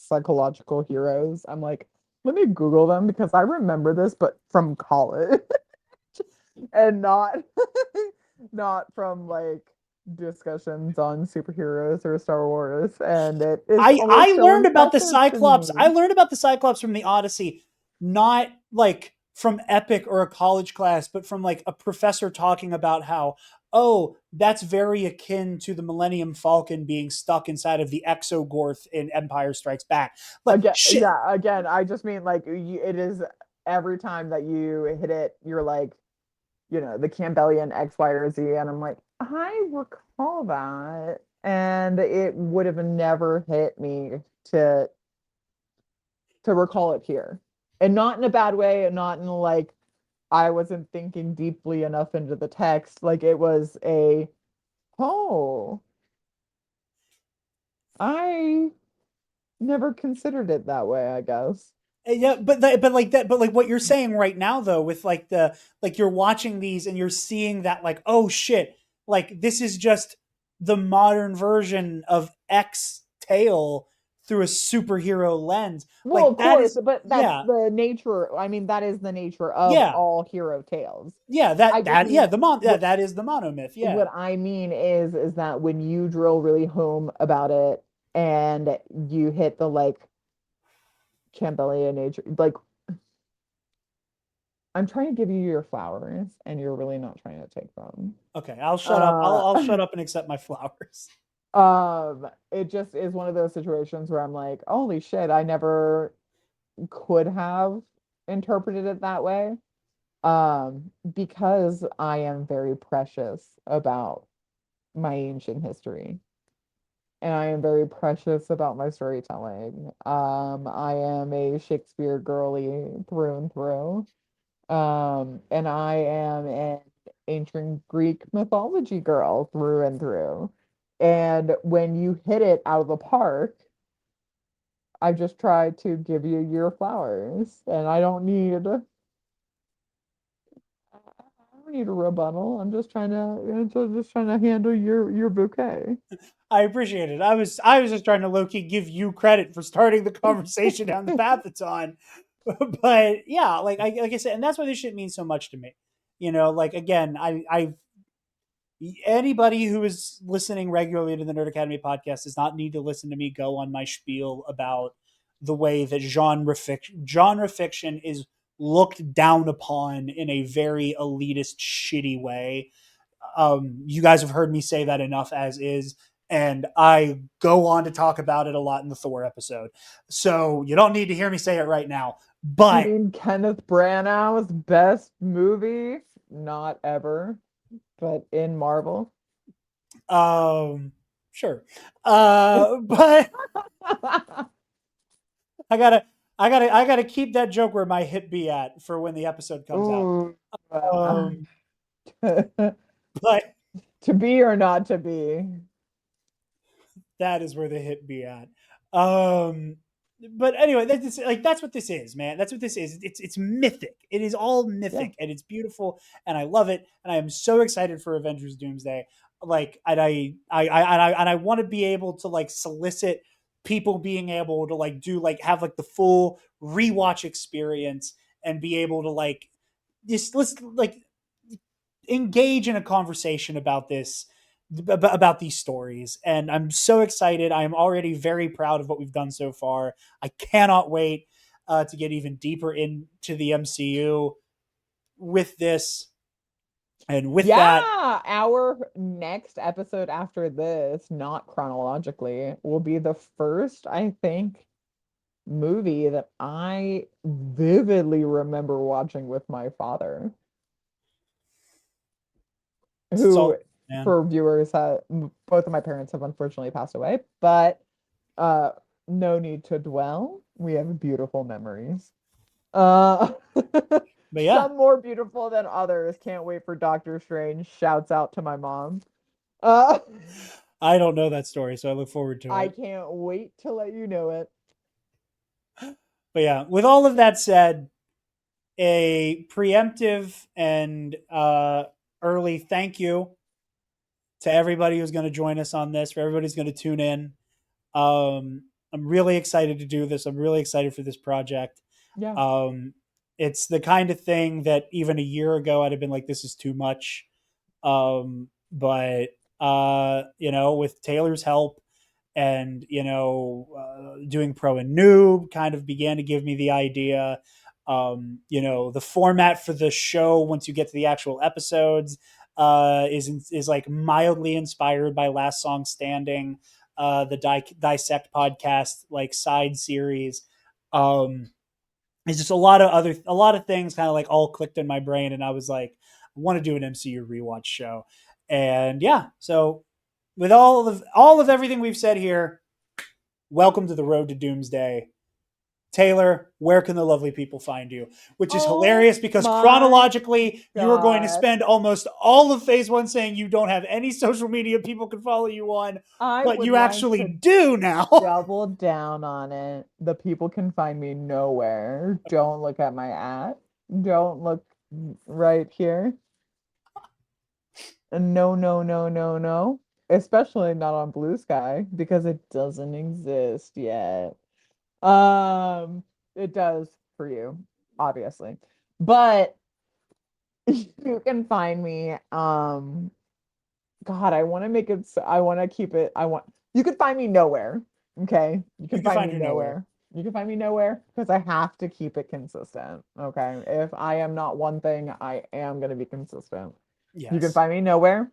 psychological heroes. I'm like, let me Google them because I remember this, but from college and not not from like discussions on superheroes or Star Wars. And it is I always so learned about the impressive to Cyclops. I me. learned about the Cyclops from the Odyssey, not like from Epic or a college class, but from like a professor talking about how, oh, that's very akin to the Millennium Falcon being stuck inside of the Exogorth in Empire Strikes Back. Like Again, shit. yeah, again, I just mean like it is every time that you hit it, you're like, the Campbellian X, Y, or Z, and I'm like, I recall that, and it would have never hit me to recall it here, and not in a bad way, and not in like I wasn't thinking deeply enough into the text. Like it was oh, I never considered it that way, I guess. Yeah, but like that, but like what you're saying right now, though, with like the like you're watching these and you're seeing that like, oh shit, like this is just the modern version of X Tale through a superhero lens. Well, Like of that course, is, but that's yeah, the nature. I mean, that is the nature of yeah, all hero tales. yeah. I just Yeah, mean yeah, what that is the monomyth. what Yeah, I mean is that when you drill really home about it and you hit the like Campbellian nature, like I'm trying to give you your flowers and you're really not trying to take them. okay, I'll shut up. Uh I'll shut up and accept my flowers. it just is one of those situations where I'm like, holy shit, I never could have interpreted it that way. Because I am very precious about my ancient history and I am very precious about my storytelling. I am a Shakespeare girly through and through. And I am an ancient Greek mythology girl through and through. And when you hit it out of the park, I just try to give you your flowers, and I don't need a rebuttal. I'm just trying to handle your bouquet. I appreciate it. I was just trying to low key give you credit for starting the conversation down the path it's on. But yeah, like I said, and that's why this shit means so much to me. You know, like again, I anybody who is listening regularly to the Nerd Academy podcast does not need to listen to me go on my spiel about the way that genre fiction is looked down upon in a very elitist, shitty way. You guys have heard me say that enough as is, and I go on to talk about it a lot in the Thor episode. So you don't need to hear me say it right now. You But mean Kenneth Branagh's best movie? Not ever, but in Marvel. um, sure. But I gotta keep that joke where my hip be at for when the episode comes out. Ooh, Um, but to be or not to be. that is where the hit be at. Um, but anyway, that's what this is, man. That's what this is. It's mythic. It is all Yeah. mythic, and it's beautiful, and I love it, and I am so excited for Avengers Doomsday. Like, and I want to be able to like solicit people being able to like do like have like the full rewatch experience and be able to like just let's like engage in a conversation about this about these stories, and I'm so excited. I am already very proud of what we've done so far. I cannot wait to get even deeper into the MCU with this, and with that, Yeah, our next episode after this, not chronologically, will be the first, I think, movie that I vividly remember watching with my father, it's all, who, man. for viewers, both of my parents have unfortunately passed away, but uh, no need to dwell. We have beautiful memories. Uh, But yeah, some more beautiful than others. Can't wait for Doctor Strange. Shouts out to my mom. Uh, I don't know that story, so I look forward to I it. can't wait to let you know it. But yeah, with all of that said, a preemptive and early thank you to everybody who's going to join us on this, for everybody's going to tune in. I'm really excited to do this. I'm really excited for this project. Yeah. Um, it's the kind of thing that even a year ago I'd have been like, this is too much. But with Taylor's help and doing pro and noob kind of began to give me the idea. The format for the show once you get to the actual episodes is like mildly inspired by Last Song Standing, the Dissect podcast like side series. It's just a lot of things kind of like all clicked in my brain, and I was like, I want to do an MCU rewatch show, and yeah. So with all of everything we've said here, welcome to the road to Doomsday. Taylor, where can the lovely people find you? Which is Oh hilarious because my chronologically, you are going to God. spend almost all of phase one saying you don't have any social media people can follow you on, I but would you like actually to do now. double down on it. The people can find me nowhere. Don't look at my at. Don't look right here. And no, no, no, no, no. Especially not on Blue Sky because it doesn't exist yet. It does for you, obviously. But you can find me. God, I want to make it. I want to keep it. You can find me nowhere. Okay, you You can can find find me her nowhere. nowhere. You can find me nowhere because I have to keep it consistent. Okay, if I am not one thing, I am gonna be consistent. You can Yes. find me nowhere.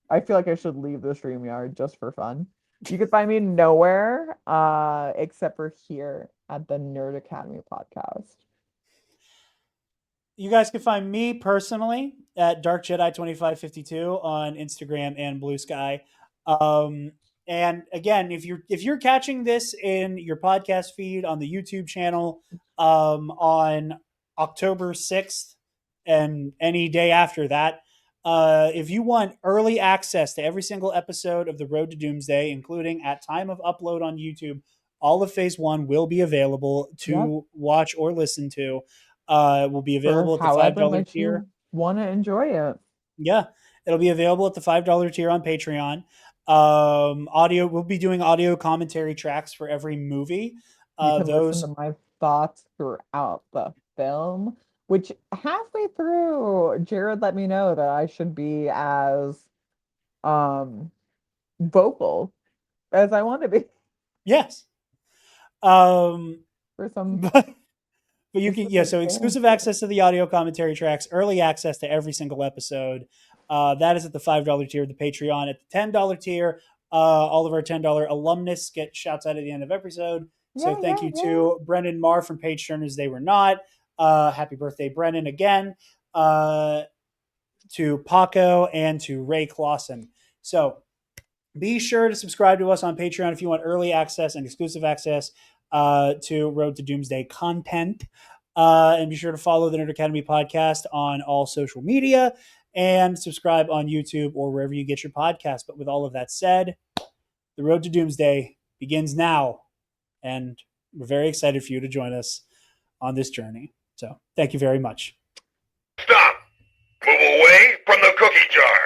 I feel like I should leave the StreamYard just for fun. You can find me nowhere, except for here at the Nerd Academy podcast. You guys can find me personally at Dark Jedi 2552 on Instagram and Blue Sky. Um, and again, if you're catching this in your podcast feed on the YouTube channel on October 6th and any day after that, if you want early access to every single episode of The Road to Doomsday, including at time of upload on YouTube, all of Phase One will be available Yep, to watch or listen to. Will be for available at the five however dollar much tier. you want to enjoy it. Yeah, it'll be available at the $5 tier on Patreon. Audio. We'll be doing audio commentary tracks for every movie. You can listen Those. to my thoughts throughout the film, which halfway through, Jared let me know that I should be as um vocal as I want to be Yes. Um, for some but But you can, yeah, specific so exclusive character. access to the audio commentary tracks, early access to every single episode. That is at the $5 tier of the Patreon. At the $10 tier, all of our $10 alumnus get shouts out at the end of episode. So Yeah, thank yeah, you yeah. to Brendan Marr from Page Turners They Were Not. Happy birthday, Brendan, again. To Paco and to Ray Clausen. So be sure to subscribe to us on Patreon if you want early access and exclusive access to Road to Doomsday content. And be sure to follow the Nerd Academy podcast on all social media and subscribe on YouTube or wherever you get your podcast. But with all of that said, the Road to Doomsday begins now. And we're very excited for you to join us on this journey. So thank you very much. Stop! Move away from the cookie jar!